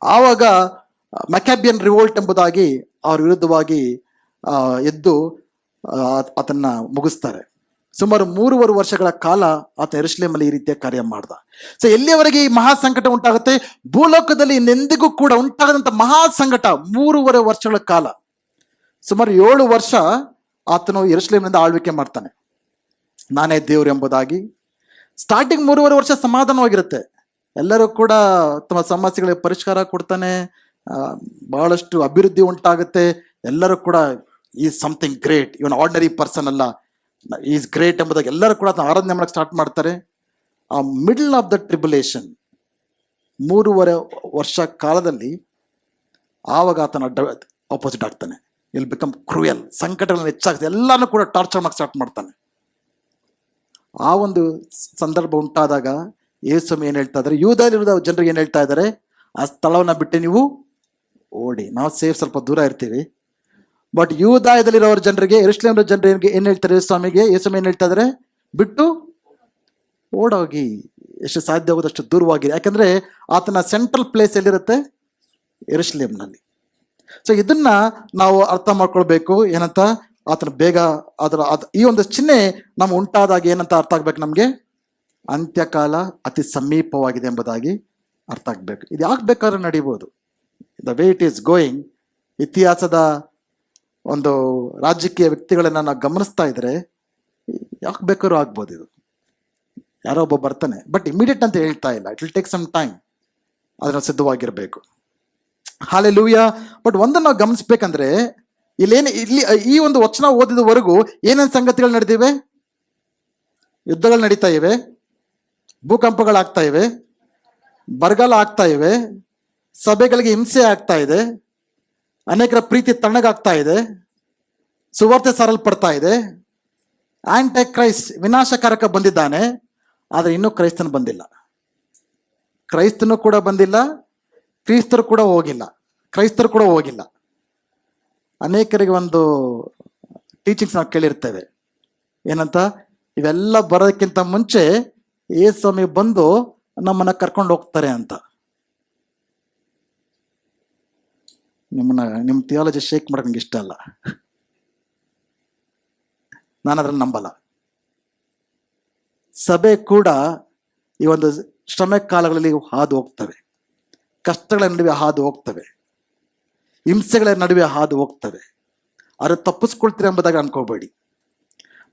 ಆವಾಗ ಮೆಕ್ಯಾಬಿಯನ್ ರಿವೋಲ್ಟ್ ಎಂಬುದಾಗಿ ಅವ್ರ ವಿರುದ್ಧವಾಗಿ ಎದ್ದು ಆತನ್ನ ಮುಗಿಸ್ತಾರೆ. ಸುಮಾರು 3.5 ವರ್ಷಗಳ ಕಾಲ ಆತ ಯೆರೂಸಲೇಮಲ್ಲಿ ಈ ರೀತಿಯ ಕಾರ್ಯ ಮಾಡ್ದ. ಸೊ ಎಲ್ಲಿಯವರೆಗೆ ಈ ಮಹಾ ಸಂಕಟ ಉಂಟಾಗುತ್ತೆ? ಭೂಲೋಕದಲ್ಲಿ ಇನ್ನೆಂದಿಗೂ ಕೂಡ ಉಂಟಾಗದಂತ ಮಹಾ ಸಂಕಟ 3.5 ವರ್ಷಗಳ ಕಾಲ, ಸುಮಾರು 7 ವರ್ಷ ಆತನು ಯೆರೂಸಲೇಮಿನಿಂದ ಆಳ್ವಿಕೆ ಮಾಡ್ತಾನೆ, ನಾನೇ ದೇವ್ರು ಎಂಬುದಾಗಿ. ಸ್ಟಾರ್ಟಿಂಗ್ 3.5 ವರ್ಷ ಸಮಾಧಾನವಾಗಿರುತ್ತೆ, ಎಲ್ಲರೂ ಕೂಡ ತಮ್ಮ ಸಮಸ್ಯೆಗಳಿಗೆ ಪರಿಷ್ಕಾರ ಕೊಡ್ತಾನೆ, ಬಹಳಷ್ಟು ಅಭಿವೃದ್ಧಿ ಉಂಟಾಗುತ್ತೆ, ಎಲ್ಲರೂ ಕೂಡ is something great, even ordinary person ಅಲ್ಲ, ಈಸ್ ಗ್ರೇಟ್ ಎಂಬುದಾಗಿ ಎಲ್ಲರೂ ಕೂಡ ಆರಾಧನೆ ಮಾಡಕ್ಕೆ ಸ್ಟಾರ್ಟ್ ಮಾಡ್ತಾರೆ. ಆ ಮಿಡಲ್ ಆಫ್ ದ ಟ್ರಿಬುಲೇಷನ್ 3.5 ವರ್ಷ ಕಾಲದಲ್ಲಿ ಆವಾಗ ಆತನ ಆಪೋಸಿಟ್ ಆಗ್ತಾನೆ. ಇಲ್ಲಿ ಬಿಕಮ್ ಕ್ರೂಯಲ್, ಸಂಕಟಗಳನ್ನು ಹೆಚ್ಚಾಗುತ್ತೆ, ಎಲ್ಲಾನು ಕೂಡ ಟಾರ್ಚರ್ ಮಾಡಕ್ಕೆ ಸ್ಟಾರ್ಟ್ ಮಾಡ್ತಾನೆ. ಆ ಒಂದು ಸಂದರ್ಭ ಉಂಟಾದಾಗ ಯೇಸು ಏನು ಹೇಳ್ತಾ ಇದ್ದಾರೆ, ಯೂದಯಲ್ಲಿರುವ ಜನರಿಗೆ ಏನು ಹೇಳ್ತಾ ಇದ್ದಾರೆ, ಆ ಸ್ಥಳವನ್ನ ಬಿಟ್ಟು ನೀವು ಓಡಿ. ನಾವು ಸ್ವಲ್ಪ ದೂರ ಇರ್ತೀವಿ, ಬಟ್ ಯೂದಾಯದಲ್ಲಿರೋರ ಜನರಿಗೆ, ಯೆರೂಸಲೇಮ್ ಜನರಿಗೆ ಏನು ಹೇಳ್ತಾರೆ, ಯೇಸು ಏನು ಹೇಳ್ತಾ ಇದ್ದಾರೆ, ಬಿಟ್ಟು ಓಡೋಗಿ, ಎಷ್ಟು ಸಾಧ್ಯ ಆಗೋದಷ್ಟು ದೂರವಾಗಿ. ಯಾಕಂದ್ರೆ ಆತನ ಸೆಂಟ್ರಲ್ ಪ್ಲೇಸ್ ಎಲ್ಲಿರುತ್ತೆ? ಯೆರೂಸಲೇಮ್ನಲ್ಲಿ. ಸೊ ಇದನ್ನ ನಾವು ಅರ್ಥ ಮಾಡ್ಕೊಳ್ಬೇಕು. ಏನಂತ? ಆತನ ಬೇಗ ಈ ಒಂದು ಚಿಹ್ನೆ ನಮ್ಮ ಉಂಟಾದಾಗ ಏನಂತ ಅರ್ಥ ಆಗ್ಬೇಕು ನಮ್ಗೆ? ಅಂತ್ಯಕಾಲ ಅತಿ ಸಮೀಪವಾಗಿದೆ ಎಂಬುದಾಗಿ ಅರ್ಥ ಆಗ್ಬೇಕು. ಇದು ಯಾಕೆ ಬೇಕಾದ್ರೂ ನಡೀಬಹುದು. The way it is going, ಇತಿಹಾಸದ ಒಂದು ರಾಜಕೀಯ ವ್ಯಕ್ತಿಗಳನ್ನ ನಾವು ಗಮನಿಸ್ತಾ ಇದ್ರೆ ಯಾಕೆ ಬೇಕಾದ್ರೂ ಆಗ್ಬೋದು. ಇದು ಯಾರೋ ಒಬ್ಬ ಬರ್ತಾನೆ, ಬಟ್ ಇಮಿಡಿಯೇಟ್ ಅಂತ ಹೇಳ್ತಾ ಇಲ್ಲ, it will take some time, ಅದನ್ನ ಸಿದ್ಧವಾಗಿರ್ಬೇಕು. ಹಾಲೆಲೂಯಾ. ಬಟ್ ಒಂದನ್ನು ನಾವು ಗಮನಿಸ್ಬೇಕಂದ್ರೆ, ಇಲ್ಲಿ ಈ ಒಂದು ವಚನ ಓದಿದವರೆಗೂ ಏನೇನು ಸಂಗತಿಗಳು ನಡೆದಿವೆ? ಯುದ್ಧಗಳು ನಡೀತಾ ಇವೆ, ಭೂಕಂಪಗಳಾಗ್ತಾ ಇವೆ, ಬರಗಾಲ ಆಗ್ತಾ ಇವೆ, ಸಭೆಗಳಿಗೆ ಹಿಂಸೆ ಆಗ್ತಾ ಇದೆ, ಅನೇಕರ ಪ್ರೀತಿ ತಣ್ಣಗಾಗ್ತಾ ಇದೆ, ಸುವಾರ್ತೆ ಸಾರಲ್ಪಡ್ತಾ ಇದೆ, ಆಂಟಿ ಕ್ರೈಸ್ಟ್ ವಿನಾಶಕಾರಕ ಬಂದಿದ್ದಾನೆ. ಆದರೆ ಇನ್ನೂ ಕ್ರೈಸ್ತನು ಬಂದಿಲ್ಲ, ಕ್ರೈಸ್ತನು ಕೂಡ ಬಂದಿಲ್ಲ, ಕ್ರಿಸ್ತರು ಕೂಡ ಹೋಗಿಲ್ಲ. ಅನೇಕರಿಗೆ ಒಂದು ಟೀಚಿಂಗ್ಸ್ ನಾವು ಕೇಳಿರ್ತೇವೆ, ಏನಂತ? ಇವೆಲ್ಲ ಬರೋದಕ್ಕಿಂತ ಮುಂಚೆ ಯೇಸು ಸ್ವಾಮಿ ಬಂದು ನಮ್ಮನ್ನ ಕರ್ಕೊಂಡು ಹೋಗ್ತಾರೆ ಅಂತ. ನಿಮ್ಮ ಥಿಯಾಲಜಿ ಶೇಕ್ ಮಾಡಕ್ ನಂಗೆ ಇಷ್ಟ ಅಲ್ಲ, ನಾನು ಅದನ್ನ ನಂಬಲ್ಲ. ಸಭೆ ಕೂಡ ಈ ಒಂದು ಶ್ರಮ ಕಾಲಗಳಲ್ಲಿ ಹಾದು ಹೋಗ್ತವೆ, ಕಷ್ಟಗಳ ನಡುವೆ ಹಾದು ಹೋಗ್ತವೆ, ಹಿಂಸೆಗಳ ನಡುವೆ ಹಾದು ಹೋಗ್ತವೆ. ಆದರೆ ತಪ್ಪಿಸ್ಕೊಳ್ತೀರಿ ಎಂಬುದಾಗಿ ಅನ್ಕೋಬೇಡಿ.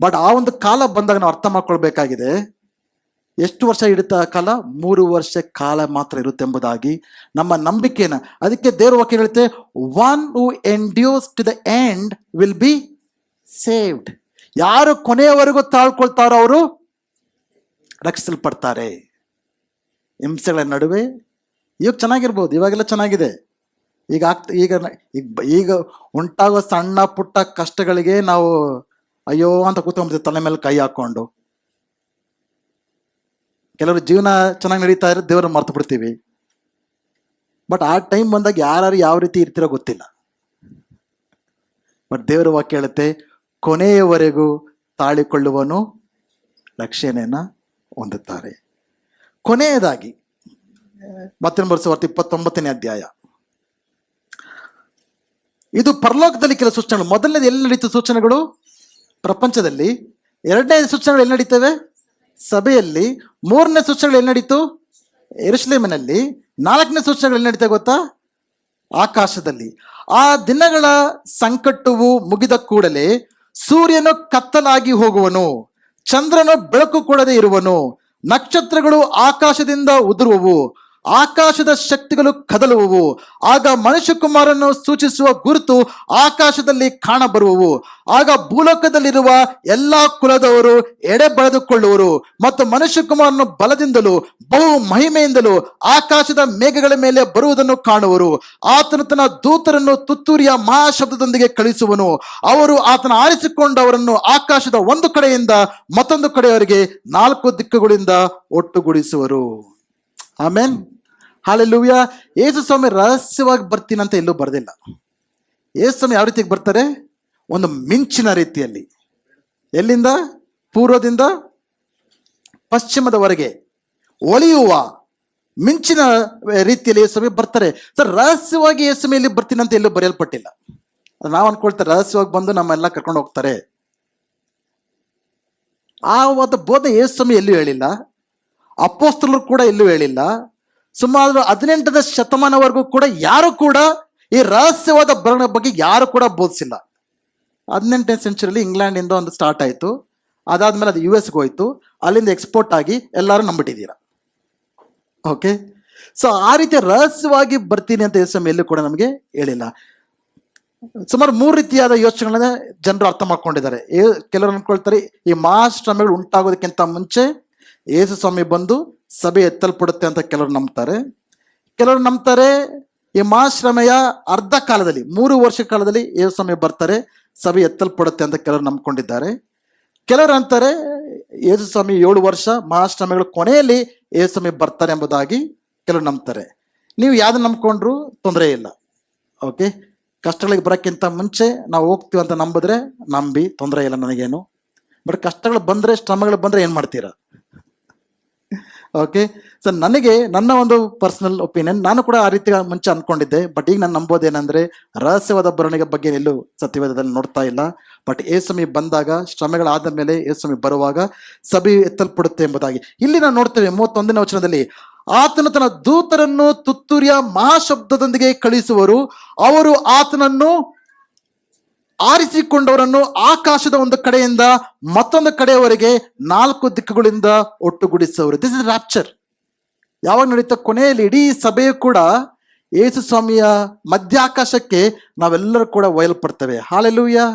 ಬಟ್ ಆ ಒಂದು ಕಾಲ ಬಂದಾಗ ನಾವು ಅರ್ಥ ಮಾಡ್ಕೊಳ್ಬೇಕಾಗಿದೆ, ಎಷ್ಟು ವರ್ಷ ಇಡುತ್ತೆ ಆ ಕಾಲ? 3 ವರ್ಷ ಕಾಲ ಮಾತ್ರ ಇರುತ್ತೆ ಎಂಬುದಾಗಿ ನಮ್ಮ ನಂಬಿಕೆನ. ಅದಕ್ಕೆ ದೇವರ ವಾಕ್ಯ ಹೇಳುತ್ತೆ, one who endures to the end will be saved. ಯಾರು ಕೊನೆಯವರೆಗೂ ತಾಳ್ಕೊಳ್ತಾರೋ ಅವರು ರಕ್ಷಿಸಲ್ಪಡ್ತಾರೆ. ಹಿಂಸೆಗಳ ನಡುವೆ ಇವಾಗ ಚೆನ್ನಾಗಿರ್ಬೋದು, ಇವಾಗೆಲ್ಲ ಚೆನ್ನಾಗಿದೆ. ಈಗ ಉಂಟಾಗುವ ಸಣ್ಣ ಪುಟ್ಟ ಕಷ್ಟಗಳಿಗೆ ನಾವು ಅಯ್ಯೋ ಅಂತ ಕೂತ್ಕೊಂಡ್ಬಿಡ್ತೀವಿ, ತಲೆ ಮೇಲೆ ಕೈ ಹಾಕೊಂಡು. ಕೆಲವರು ಜೀವನ ಚೆನ್ನಾಗಿ ನಡೀತಾ ಇದ್ರೆ ದೇವರ ಮರ್ತು ಬಿಡ್ತೀವಿ. ಬಟ್ ಆ ಟೈಮ್ ಬಂದಾಗ ಯಾರು ಯಾವ ರೀತಿ ಇರ್ತಿರೋ ಗೊತ್ತಿಲ್ಲ. ಬಟ್ ದೇವರ ವಾಕ್ಯ ಹೇಳುತ್ತೆ, ಕೊನೆಯವರೆಗೂ ತಾಳಿಕೊಳ್ಳುವನು ರಕ್ಷಣೆಯನ್ನ ಹೊಂದುತ್ತಾರೆ. ಕೊನೆಯದಾಗಿ ಮತ್ತೊಂದು ವಾರ್ತೆ 29ನೇ ಅಧ್ಯಾಯ. ಇದು ಪರಲೋಕದಲ್ಲಿ ಕೆಲವು ಸೂಚನೆಗಳು. ಮೊದಲನೇದು ಎಲ್ಲಿ ನಡೀತು ಸೂಚನೆಗಳು? ಪ್ರಪಂಚದಲ್ಲಿ. ಎರಡನೇ ಸೂಚನೆಗಳು ಎಲ್ಲಿ ನಡೀತವೆ? ಸಭೆಯಲ್ಲಿ. ಮೂರನೇ ಸೂಚನೆಗಳು ಎಲ್ಲಿ ನಡೀತು? ಯೆರೂಸಲೇಮಿನಲ್ಲಿ. ನಾಲ್ಕನೇ ಸೂಚನೆಗಳು ಎಲ್ಲಿ ನಡೀತಾ ಗೊತ್ತಾ? ಆಕಾಶದಲ್ಲಿ. ಆ ದಿನಗಳ ಸಂಕಟವು ಮುಗಿದ ಕೂಡಲೇ ಸೂರ್ಯನು ಕತ್ತಲಾಗಿ ಹೋಗುವನು, ಚಂದ್ರನು ಬೆಳಕು ಕೊಡದೆ ಇರುವನು, ನಕ್ಷತ್ರಗಳು ಆಕಾಶದಿಂದ ಉದುರುವವು, ಆಕಾಶದ ಶಕ್ತಿಗಳು ಕದಲುವವು. ಆಗ ಮನುಷ್ಯಕುಮಾರನ್ನು ಸೂಚಿಸುವ ಗುರುತು ಆಕಾಶದಲ್ಲಿ ಕಾಣಬರುವವು. ಆಗ ಭೂಲೋಕದಲ್ಲಿರುವ ಎಲ್ಲಾ ಕುಲದವರು ಎಡೆ ಬಳೆದುಕೊಳ್ಳುವರು ಮತ್ತು ಮನುಷ್ಯಕುಮಾರನು ಬಲದಿಂದಲೂ ಬಹು ಮಹಿಮೆಯಿಂದಲೂ ಆಕಾಶದ ಮೇಘಗಳ ಮೇಲೆ ಬರುವುದನ್ನು ಕಾಣುವರು. ಆತನು ತನ್ನ ದೂತರನ್ನು ತುತ್ತೂರಿಯ ಮಹಾಶಬ್ದದೊಂದಿಗೆ ಕಳಿಸುವನು. ಅವರು ಆತನ ಆರಿಸಿಕೊಂಡವರನ್ನು ಆಕಾಶದ ಒಂದು ಕಡೆಯಿಂದ ಮತ್ತೊಂದು ಕಡೆಯವರೆಗೆ 4 ದಿಕ್ಕುಗಳಿಂದ ಒಟ್ಟುಗೂಡಿಸುವರು. ಆಮೇನ್, ಹಲ್ಲೆಲೂಯಾ. ಯೇಸು ಸ್ವಾಮಿ ರಹಸ್ಯವಾಗಿ ಬರ್ತೀನಂತ ಎಲ್ಲೂ ಬರೆದಿಲ್ಲ. ಯೇಸು ಸ್ವಾಮಿ ಯಾವ ರೀತಿಯಾಗಿ ಬರ್ತಾರೆ? ಒಂದು ಮಿಂಚಿನ ರೀತಿಯಲ್ಲಿ. ಎಲ್ಲಿಂದ? ಪೂರ್ವದಿಂದ ಪಶ್ಚಿಮದವರೆಗೆ ಒಳೆಯುವ ಮಿಂಚಿನ ರೀತಿಯಲ್ಲಿ ಯೇಸು ಸ್ವಾಮಿ ಬರ್ತಾರೆ. ಸರ್, ರಹಸ್ಯವಾಗಿ ಯೇಸು ಸ್ವಾಮಿ ಎಲ್ಲಿ ಬರ್ತೀನಂತ ಎಲ್ಲೂ ಬರೆಯಲ್ಪಟ್ಟಿಲ್ಲ. ನಾವು ಅನ್ಕೊಳ್ತಾರೆ ರಹಸ್ಯವಾಗಿ ಬಂದು ನಮ್ಮೆಲ್ಲ ಕರ್ಕೊಂಡು ಹೋಗ್ತಾರೆ. ಆ ಒಂದು ಬೋಧನೆ ಯೇಸು ಸ್ವಾಮಿ ಎಲ್ಲೂ ಹೇಳಿಲ್ಲ. ಅಪೊಸ್ತಲರು ಕೂಡ ಎಲ್ಲೂ ಹೇಳಿಲ್ಲ. ಸುಮಾರು 18ನೇ ಶತಮಾನವರೆಗೂ ಕೂಡ ಯಾರು ಕೂಡ ಈ ರಹಸ್ಯವಾದ ಬರಣ ಬಗ್ಗೆ ಯಾರು ಕೂಡ ಬೋಧಿಸಿಲ್ಲ. 18ನೇ ಸೆಂಚುರಿಯಲ್ಲಿ ಇಂಗ್ಲೆಂಡಿಂದ ಒಂದು ಸ್ಟಾರ್ಟ್ ಆಯಿತು. ಅದಾದ್ಮೇಲೆ ಅದು US ಹೋಯ್ತು. ಅಲ್ಲಿಂದ ಎಕ್ಸ್ಪೋರ್ಟ್ ಆಗಿ ಎಲ್ಲರೂ ನಂಬಿಟ್ಟಿದ್ದೀರಾ. ಓಕೆ, ಸೊ ಆ ರೀತಿ ರಹಸ್ಯವಾಗಿ ಬರ್ತೀನಿ ಅಂತ ಯೇಸು ಎಲ್ಲೂ ಕೂಡ ನಮಗೆ ಹೇಳಿಲ್ಲ. ಸುಮಾರು 3 ರೀತಿಯಾದ ಯೋಚನೆಗಳನ್ನ ಜನರು ಅರ್ಥ ಮಾಡ್ಕೊಂಡಿದ್ದಾರೆ. ಕೆಲವರು ಅನ್ಕೊಳ್ತಾರೆ ಈ ಮಹಾಶ್ರಮೆಗಳು ಉಂಟಾಗೋದಕ್ಕಿಂತ ಮುಂಚೆ ಯೇಸು ಸ್ವಾಮಿ ಬಂದು ಸಭೆ ಎತ್ತಲ್ಪಡುತ್ತೆ ಅಂತ ಕೆಲವರು ನಂಬ್ತಾರೆ. ಕೆಲವರು ನಂಬ್ತಾರೆ ಈ ಮಹಾಶ್ರಮೆಯ ಅರ್ಧ ಕಾಲದಲ್ಲಿ 3 ವರ್ಷ ಕಾಲದಲ್ಲಿ ಯೇಸು ಸ್ವಾಮಿ ಬರ್ತಾರೆ, ಸಭೆ ಎತ್ತಲ್ಪಡುತ್ತೆ ಅಂತ ಕೆಲವರು ನಂಬ್ಕೊಂಡಿದ್ದಾರೆ. ಕೆಲವರು ಅಂತಾರೆ ಯೇಸು ಸ್ವಾಮಿ 7 ವರ್ಷ ಮಹಾಶ್ರಮೆಗಳ ಕೊನೆಯಲ್ಲಿ ಯೇಸು ಸ್ವಾಮಿ ಬರ್ತಾರೆ ಎಂಬುದಾಗಿ ಕೆಲವರು ನಂಬ್ತಾರೆ. ನೀವು ಯಾವ್ದು ನಂಬ್ಕೊಂಡ್ರು ತೊಂದರೆ ಇಲ್ಲ. ಓಕೆ, ಕಷ್ಟಗಳಿಗೆ ಬರೋಕ್ಕಿಂತ ಮುಂಚೆ ನಾವು ಹೋಗ್ತೀವಿ ಅಂತ ನಂಬಿದ್ರೆ ನಂಬಿ, ತೊಂದರೆ ಇಲ್ಲ ನನಗೇನು. ಬಟ್ ಕಷ್ಟಗಳು ಬಂದರೆ, ಶ್ರಮಗಳು ಬಂದರೆ ಏನು ಮಾಡ್ತೀರಾ? ಓಕೆ, ಸೊ ನನಗೆ ನನ್ನ ಒಂದು ಪರ್ಸನಲ್ ಒಪಿನಿಯನ್, ನಾನು ಕೂಡ ಆ ರೀತಿ ಮುಂಚೆ ಅನ್ಕೊಂಡಿದ್ದೆ. ಬಟ್ ಈಗ ನಾನು ನಂಬೋದೇನೆಂದ್ರೆ ರಹಸ್ಯವಾದ ಬರವಣಿಗೆ ಬಗ್ಗೆ ಎಲ್ಲೂ ಸತ್ಯವೇದದಲ್ಲಿ ನೋಡ್ತಾ ಇಲ್ಲ. ಬಟ್ ಯೇಸು ಸ್ವಾಮಿ ಬಂದಾಗ, ಶ್ರಮೆಗಳಾದ ಮೇಲೆ ಯೇಸು ಸ್ವಾಮಿ ಬರುವಾಗ ಸಭೆ ಎತ್ತಲ್ಪಡುತ್ತೆ ಎಂಬುದಾಗಿ ಇಲ್ಲಿ ನಾವು ನೋಡ್ತೇವೆ. 31ನೇ ವಚನದಲ್ಲಿ, ಆತನು ತನ್ನ ದೂತರನ್ನು ತುತ್ತೂರಿಯ ಮಹಾಶಬ್ದದೊಂದಿಗೆ ಕಳಿಸುವರು. ಅವರು ಆತನನ್ನು ಆರಿಸಿಕೊಂಡವರನ್ನು ಆಕಾಶದ ಒಂದು ಕಡೆಯಿಂದ ಮತ್ತೊಂದು ಕಡೆಯವರೆಗೆ 4 ದಿಕ್ಕುಗಳಿಂದ ಒಟ್ಟುಗೂಡಿಸುವರು. This is rapture. ಯಾವಾಗ ನಡೀತಾ? ಕೊನೆಯಲ್ಲಿ ಇಡೀ ಸಭೆಯು ಕೂಡ ಯೇಸು ಸ್ವಾಮಿಯ ಮಧ್ಯಾಕಾಶಕ್ಕೆ ನಾವೆಲ್ಲರೂ ಕೂಡ ಒಯ್ಯಲ್ಪಡ್ತೇವೆ. ಹಲ್ಲೆಲೂಯಾ.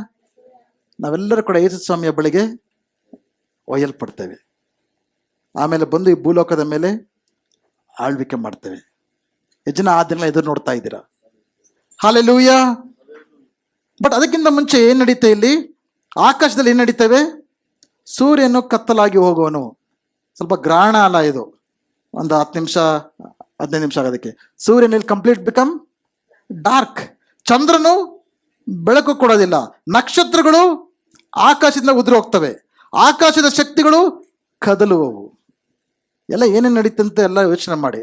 ನಾವೆಲ್ಲರೂ ಕೂಡ ಯೇಸು ಸ್ವಾಮಿಯ ಬಳಿಗೆ ಒಯ್ಯಲ್ಪಡ್ತೇವೆ. ಆಮೇಲೆ ಬಂದು ಈ ಭೂಲೋಕದ ಮೇಲೆ ಆಳ್ವಿಕೆ ಮಾಡ್ತೇವೆ. ಎಷ್ಟು ಜನ ಆ ದಿನ ಎದುರು ನೋಡ್ತಾ ಇದ್ದೀರಾ? ಹಲ್ಲೆಲೂಯಾ. ಬಟ್ ಅದಕ್ಕಿಂತ ಮುಂಚೆ ಏನ್ ನಡೀತೆ? ಇಲ್ಲಿ ಆಕಾಶದಲ್ಲಿ ಏನ್ ನಡೀತೇವೆ? ಸೂರ್ಯನು ಕತ್ತಲಾಗಿ ಹೋಗುವನು. ಸ್ವಲ್ಪ ಗ್ರಹಣ ಅಲ್ಲ ಇದು, ಒಂದು 10 ನಿಮಿಷ 15 ನಿಮಿಷ ಆಗೋದಕ್ಕೆ. ಸೂರ್ಯನಲ್ಲಿ ಕಂಪ್ಲೀಟ್ ಬಿಕಮ್ ಡಾರ್ಕ್. ಚಂದ್ರನು ಬೆಳಕು ಕೊಡೋದಿಲ್ಲ. ನಕ್ಷತ್ರಗಳು ಆಕಾಶದಿಂದ ಉದುರಿ ಹೋಗ್ತವೆ. ಆಕಾಶದ ಶಕ್ತಿಗಳು ಕದಲುವವು. ಎಲ್ಲ ಏನೇನು ನಡೀತಂತೆ ಎಲ್ಲ ಯೋಚನೆ ಮಾಡಿ.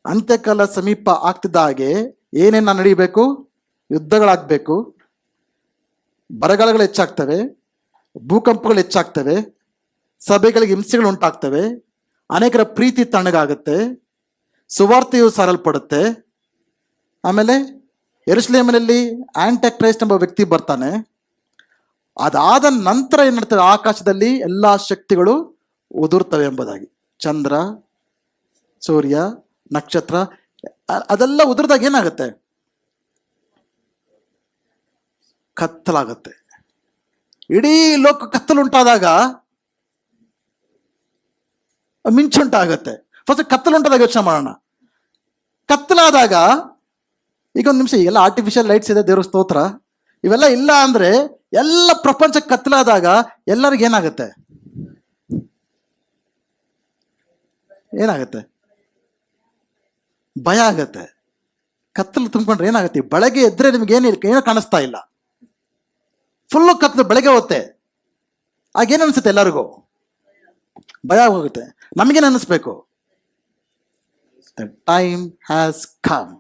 ಅಂತ್ಯಕಾಲ ಸಮೀಪ ಆಗ್ತಿದ್ದ ಹಾಗೆ ಏನೇನು ನಡೀಬೇಕು? ಯುದ್ಧಗಳಾಗಬೇಕು, ಬರಗಾಲಗಳು ಹೆಚ್ಚಾಗ್ತವೆ, ಭೂಕಂಪಗಳು ಹೆಚ್ಚಾಗ್ತವೆ, ಸಭೆಗಳಿಗೆ ಹಿಂಸೆಗಳು ಉಂಟಾಗ್ತವೆ, ಅನೇಕರ ಪ್ರೀತಿ ತಣ್ಣಗಾಗುತ್ತೆ, ಸುವಾರ್ತೆಯು ಸಾರಲ್ಪಡುತ್ತೆ. ಆಮೇಲೆ ಯೆರೂಸಲೇಮಿನಲ್ಲಿ ಆಂಟಿಕ್ರೈಸ್ಟ್ ಎಂಬ ವ್ಯಕ್ತಿ ಬರ್ತಾನೆ. ಅದಾದ ನಂತರ ಏನ್ ನಡ್ತವೆ? ಆಕಾಶದಲ್ಲಿ ಎಲ್ಲಾ ಶಕ್ತಿಗಳು ಉದುರ್ತವೆ ಎಂಬುದಾಗಿ. ಚಂದ್ರ, ಸೂರ್ಯ, ನಕ್ಷತ್ರ ಅದೆಲ್ಲ ಉದುರಿದಾಗ ಏನಾಗುತ್ತೆ? ಕತ್ತಲಾಗುತ್ತೆ. ಇಡೀ ಲೋಕ ಕತ್ತಲುಂಟಾದಾಗ ಮಿಂಚುಂಟಾಗತ್ತೆ. ಫಸ್ಟ್ ಕತ್ತಲುಂಟಾದಾಗ ಯೋಚನೆ ಮಾಡೋಣ. ಕತ್ತಲಾದಾಗ ಈಗ ಒಂದು ನಿಮಿಷ, ಈಗೆಲ್ಲ ಆರ್ಟಿಫಿಷಿಯಲ್ ಲೈಟ್ಸ್ ಇದೆ, ದೇವ್ರ ಸ್ತೋತ್ರ, ಇವೆಲ್ಲ ಇಲ್ಲ ಅಂದ್ರೆ ಎಲ್ಲ ಪ್ರಪಂಚ ಕತ್ತಲಾದಾಗ ಎಲ್ಲರಿಗೂ ಏನಾಗುತ್ತೆ? ಏನಾಗುತ್ತೆ? ಭಯ ಆಗತ್ತೆ. ಕತ್ತಲು ತುಂಬಿಕೊಂಡ್ರೆ ಏನಾಗುತ್ತೆ? ಬೆಳಗ್ಗೆ ಎದ್ರೆ ನಿಮ್ಗೆ ಏನು ಕಾಣಿಸ್ತಾ ಇಲ್ಲ. ಫುಲ್ಲು ಕತ್ಲು ಬೆಳಗ್ಗೆ ಹೋಗುತ್ತೆ. ಆಗೇನು ಅನ್ಸುತ್ತೆ ಎಲ್ಲರಿಗೂ? ಭಯ ಹೋಗುತ್ತೆ. ನಮಗೇನು ಅನ್ನಿಸ್ಬೇಕು? The time has come.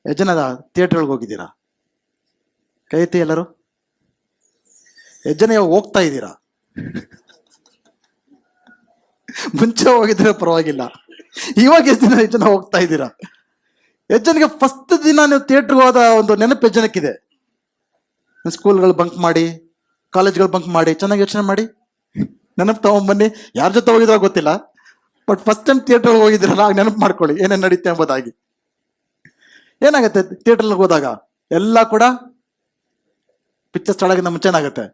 ಎಷ್ಟು ಜನ ಥಿಯೇಟರ್ ಒಳಗೆ ಹೋಗಿದ್ದೀರಾ? ಕೈ ಎತ್ತಿ ಎಲ್ಲರೂ. ಎಷ್ಟು ಜನ ಇವಾಗ ಹೋಗ್ತಾ ಇದ್ದೀರಾ? ಮುಂಚೆ ಹೋಗಿದ್ರೆ ಪರವಾಗಿಲ್ಲ, ಇವಾಗ ಎಷ್ಟು ಜನ ಹೋಗ್ತಾ ಇದ್ದೀರಾ? ಎಷ್ಟು ಜನಕ್ಕೆ ಫಸ್ಟ್ ದಿನ ನೀವು ಥಿಯೇಟ್ರಿಗೆ ಹೋದ ಒಂದು ನೆನಪು ಎಷ್ಟು ಜನಕ್ಕಿದೆ? ಸ್ಕೂಲ್ಗಳು ಬಂಕ್ ಮಾಡಿ, ಕಾಲೇಜ್ಗಳು ಬಂಕ್ ಮಾಡಿ, ಚೆನ್ನಾಗಿ ಯೋಚನೆ ಮಾಡಿ ನೆನಪು ತಗೊಂಬನ್ನಿ. ಯಾರ ಜೊತೆ ಹೋಗಿದ್ರೋ ಗೊತ್ತಿಲ್ಲ, ಬಟ್ ಫಸ್ಟ್ ಟೈಮ್ ಥಿಯೇಟರ್ಗೆ ಹೋಗಿದ್ದೀರಲ್ಲ, ಆಗ ನೆನಪು ಮಾಡ್ಕೊಳ್ಳಿ ಏನೇನು ನಡೀತೆ ಎಂಬುದಾಗಿ. ಏನಾಗುತ್ತೆ ಥಿಯೇಟರ್ಗೆ ಹೋದಾಗ? ಎಲ್ಲ ಕೂಡ ಪಿಕ್ಚರ್ ಸ್ಟಾರ್ಟ್ ಆಗಿಂದ ಮುಂಚೆ ಏನಾಗುತ್ತೆ?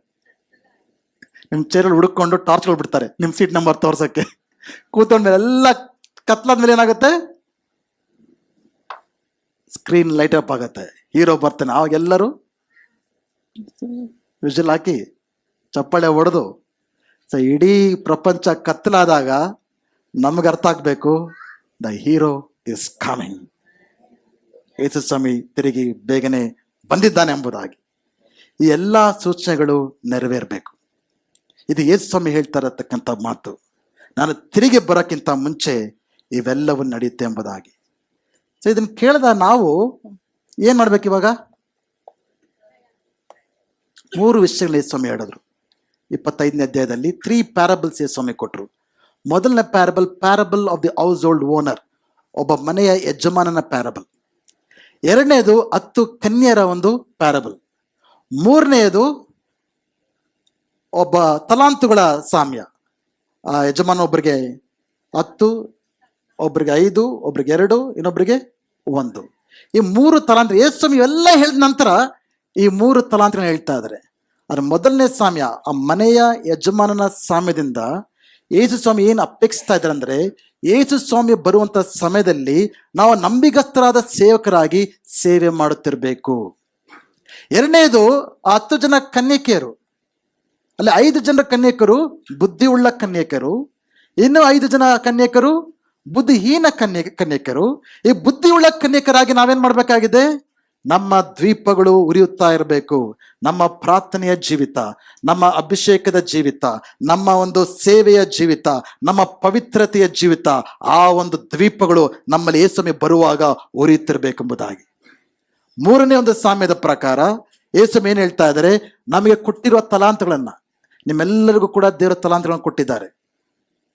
ನಿಮ್ಮ ಚೇರಲ್ಲಿ ಹುಡುಕೊಂಡು ಟಾರ್ಚ್ಗಳು ಬಿಡ್ತಾರೆ ನಿಮ್ಮ ಸೀಟ್ ನಂಬರ್ ತೋರ್ಸಕ್ಕೆ. ಕೂತ್ಕೊಂಡ್ಮೇಲೆ ಎಲ್ಲ ಕತ್ಲಾದ್ಮೇಲೆ ಏನಾಗುತ್ತೆ? ಸ್ಕ್ರೀನ್ ಲೈಟ್ ಅಪ್ ಆಗುತ್ತೆ, ಹೀರೋ ಬರ್ತಾನೆ. ಆವಾಗ ಎಲ್ಲರೂ ವಿಷಲ್ ಹಾಕಿ ಚಪ್ಪಾಳೆ ಹೊಡೆದು, ಸೊ ಇಡೀ ಪ್ರಪಂಚ ಕತ್ತಲಾದಾಗ ನಮ್ಗೆ ಅರ್ಥ ಆಗ್ಬೇಕು, ದ ಹೀರೋ ಇಸ್ ಕಮಿಂಗ್. ಯೇಸು ಸ್ವಾಮಿ ತಿರುಗಿ ಬೇಗನೆ ಬಂದಿದ್ದಾನೆ ಎಂಬುದಾಗಿ. ಈ ಎಲ್ಲ ಸೂಚನೆಗಳು ನೆರವೇರಬೇಕು. ಇದು ಯೇಸು ಸ್ವಾಮಿ ಹೇಳ್ತಾ ಇರತಕ್ಕಂಥ ಮಾತು. ನಾನು ತಿರುಗಿ ಬರೋಕ್ಕಿಂತ ಮುಂಚೆ ಇವೆಲ್ಲವೂ ನಡೆಯುತ್ತೆ ಎಂಬುದಾಗಿ. ಸೊ ಇದನ್ನು ಕೇಳಿದ ನಾವು ಏನು ಮಾಡ್ಬೇಕು ಇವಾಗ? 3 ವಿಷಯಗಳು ಯೇಸು ಸ್ವಾಮಿ ಹೇಳಿದ್ರು. 25ನೇ ಅಧ್ಯಾಯದಲ್ಲಿ 3 ಪ್ಯಾರಬಲ್ಸ್ ಯೇಸು ಸ್ವಾಮಿ ಕೊಟ್ಟರು. ಮೊದಲನೇ parable of the house hold owner, ಒಬ್ಬ ಮನೆಯ ಯಜಮಾನನ ಪ್ಯಾರಬಲ್. ಎರಡನೇದು 10 ಕನ್ಯರ ಒಂದು ಪ್ಯಾರಬಲ್. ಮೂರನೆಯದು ಒಬ್ಬ ತಲಾಂತುಗಳ ಸಾಮ್ಯ. ಆ ಯಜಮಾನ ಒಬ್ಬರಿಗೆ 10, ಒಬ್ರಿಗೆ 5, ಒಬ್ರಿಗೆ 2, ಇನ್ನೊಬ್ರಿಗೆ 1. ಈ 3 ತಲಾಂತ್ರ ಯೇಸು ಸ್ವಾಮಿ ಎಲ್ಲ ಹೇಳಿದ ನಂತರ ಈ 3 ತಲಾಂತ್ರ ಹೇಳ್ತಾ ಇದ್ದಾರೆ. ಅದ್ರ ಮೊದಲನೇ ಸಾಮ್ಯ, ಆ ಮನೆಯ ಯಜಮಾನನ ಸಾಮ್ಯದಿಂದ ಯೇಸು ಸ್ವಾಮಿ ಏನು ಅಪೇಕ್ಷಿಸ್ತಾ ಇದ್ದಾರೆ ಅಂದ್ರೆ, ಯೇಸು ಸ್ವಾಮಿ ಬರುವಂತ ಸಮಯದಲ್ಲಿ ನಾವು ನಂಬಿಗಸ್ತರಾದ ಸೇವಕರಾಗಿ ಸೇವೆ ಮಾಡುತ್ತಿರಬೇಕು. ಎರಡನೇದು 10 ಜನ ಕನ್ಯಕೆಯರು, ಅಲ್ಲಿ 5 ಜನರ ಕನ್ಯಕರು ಬುದ್ಧಿ ಉಳ್ಳ ಕನ್ಯಕರು, ಇನ್ನು 5 ಜನ ಕನ್ಯಕರು ಬುದ್ಧಿಹೀನ ಕನ್ಯಕರು. ಈ ಬುದ್ಧಿ ಉಳ್ಳ ಕನ್ಯಕರಾಗಿ ನಾವೇನ್ ಮಾಡ್ಬೇಕಾಗಿದೆ? ನಮ್ಮ ದ್ವೀಪಗಳು ಉರಿಯುತ್ತಾ ಇರಬೇಕು. ನಮ್ಮ ಪ್ರಾರ್ಥನೆಯ ಜೀವಿತ, ನಮ್ಮ ಅಭಿಷೇಕದ ಜೀವಿತ, ನಮ್ಮ ಒಂದು ಸೇವೆಯ ಜೀವಿತ, ನಮ್ಮ ಪವಿತ್ರತೆಯ ಜೀವಿತ, ಆ ಒಂದು ದ್ವೀಪಗಳು ನಮ್ಮಲ್ಲಿ ಯೇಸು ಬರುವಾಗ ಉರಿಯುತ್ತಿರ್ಬೇಕೆಂಬುದಾಗಿ. ಮೂರನೇ ಒಂದು ಸಾಮ್ಯದ ಪ್ರಕಾರ ಯೇಸು ಏನ್ ಹೇಳ್ತಾ ಇದ್ದಾರೆ? ನಮಗೆ ಕೊಟ್ಟಿರುವ ತಲಾಂತಗಳನ್ನ, ನಿಮ್ಮೆಲ್ಲರಿಗೂ ಕೂಡ ದೇವರ ತಲಾಂತಗಳನ್ನು ಕೊಟ್ಟಿದ್ದಾರೆ.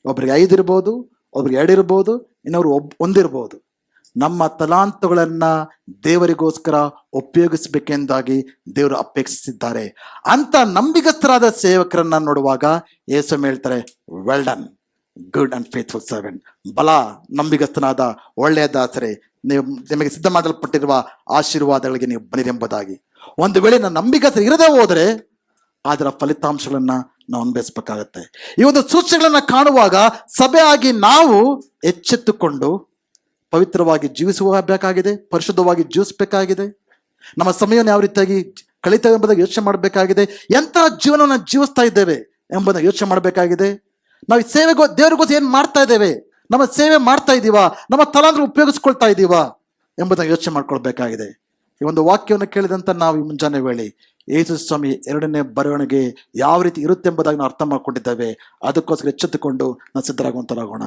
ಒಬ್ರಿಗೆ 5 ಇರ್ಬೋದು, ಒಬ್ರಿಗೆ 2 ಇರ್ಬೋದು, ಇನ್ನೊಬ್ರು 1 ಇರ್ಬೋದು. ನಮ್ಮ ತಲಾಂತುಗಳನ್ನ ದೇವರಿಗೋಸ್ಕರ ಉಪಯೋಗಿಸಬೇಕೆಂದಾಗಿ ದೇವರು ಅಪೇಕ್ಷಿಸಿದ್ದಾರೆ. ಅಂತ ನಂಬಿಗಸ್ತರಾದ ಸೇವಕರನ್ನ ನೋಡುವಾಗ ಯೇಸು ಹೇಳ್ತಾರೆ, well done good and faithful servant. ಬಲ ನಂಬಿಗಸ್ತನಾದ ಒಳ್ಳೆಯ ದಾಸರೇ, ನೀವು ನಿಮಗೆ ಸಿದ್ಧ ಮಾಡಲ್ಪಟ್ಟಿರುವ ಆಶೀರ್ವಾದಗಳಿಗೆ ನೀವು ಬನ್ನಿರೆಂಬುದಾಗಿ. ಒಂದು ವೇಳೆ ನಾನು ನಂಬಿಗಸ್ತ ಇರದೇ ಹೋದರೆ ಅದರ ಫಲಿತಾಂಶಗಳನ್ನ ನಾವು ಅನುಭವಿಸಬೇಕಾಗತ್ತೆ. ಈ ಒಂದು ಸೂಚನೆಗಳನ್ನ ಕಾಣುವಾಗ ಸಭೆ ಆಗಿ ನಾವು ಎಚ್ಚೆತ್ತುಕೊಂಡು ಪವಿತ್ರವಾಗಿ ಜೀವಿಸಬೇಕಾಗಿದೆ, ಪರಿಶುದ್ಧವಾಗಿ ಜೀವಿಸಬೇಕಾಗಿದೆ. ನಮ್ಮ ಸಮಯವನ್ನು ಯಾವ ರೀತಿಯಾಗಿ ಕಳೀತೇವೆ ಎಂಬುದಾಗಿ ಯೋಚನೆ ಮಾಡಬೇಕಾಗಿದೆ. ಎಂತಹ ಜೀವನವನ್ನು ಜೀವಿಸ್ತಾ ಇದ್ದೇವೆ ಎಂಬುದನ್ನು ಯೋಚನೆ ಮಾಡಬೇಕಾಗಿದೆ. ನಾವು ದೇವರಿಗೋಸ್ಕರ ಏನ್ ಮಾಡ್ತಾ ಇದ್ದೇವೆ, ನಮ್ಮ ಸೇವೆ ಮಾಡ್ತಾ ಇದ್ದೀವಾ, ನಮ್ಮ ತಲಾಂತರ ಉಪಯೋಗಿಸ್ಕೊಳ್ತಾ ಇದ್ದೀವಾ ಎಂಬುದನ್ನು ಯೋಚನೆ ಮಾಡ್ಕೊಳ್ಬೇಕಾಗಿದೆ. ಈ ಒಂದು ವಾಕ್ಯವನ್ನು ಕೇಳಿದಂತ ನಾವು ಈ ಮುಂಜಾನೆ ವೇಳೆ ಯೇಸು ಸ್ವಾಮಿ 2ನೇ ಬರವಣಿಗೆ ಯಾವ ರೀತಿ ಇರುತ್ತೆ ಎಂಬುದಾಗಿ ನಾವು ಅರ್ಥ ಮಾಡ್ಕೊಂಡಿದ್ದೇವೆ. ಅದಕ್ಕೋಸ್ಕರ ಎಚ್ಚೆತ್ತುಕೊಂಡು ನಾವು ಸಿದ್ಧರಾಗುವಂತರಾಗೋಣ.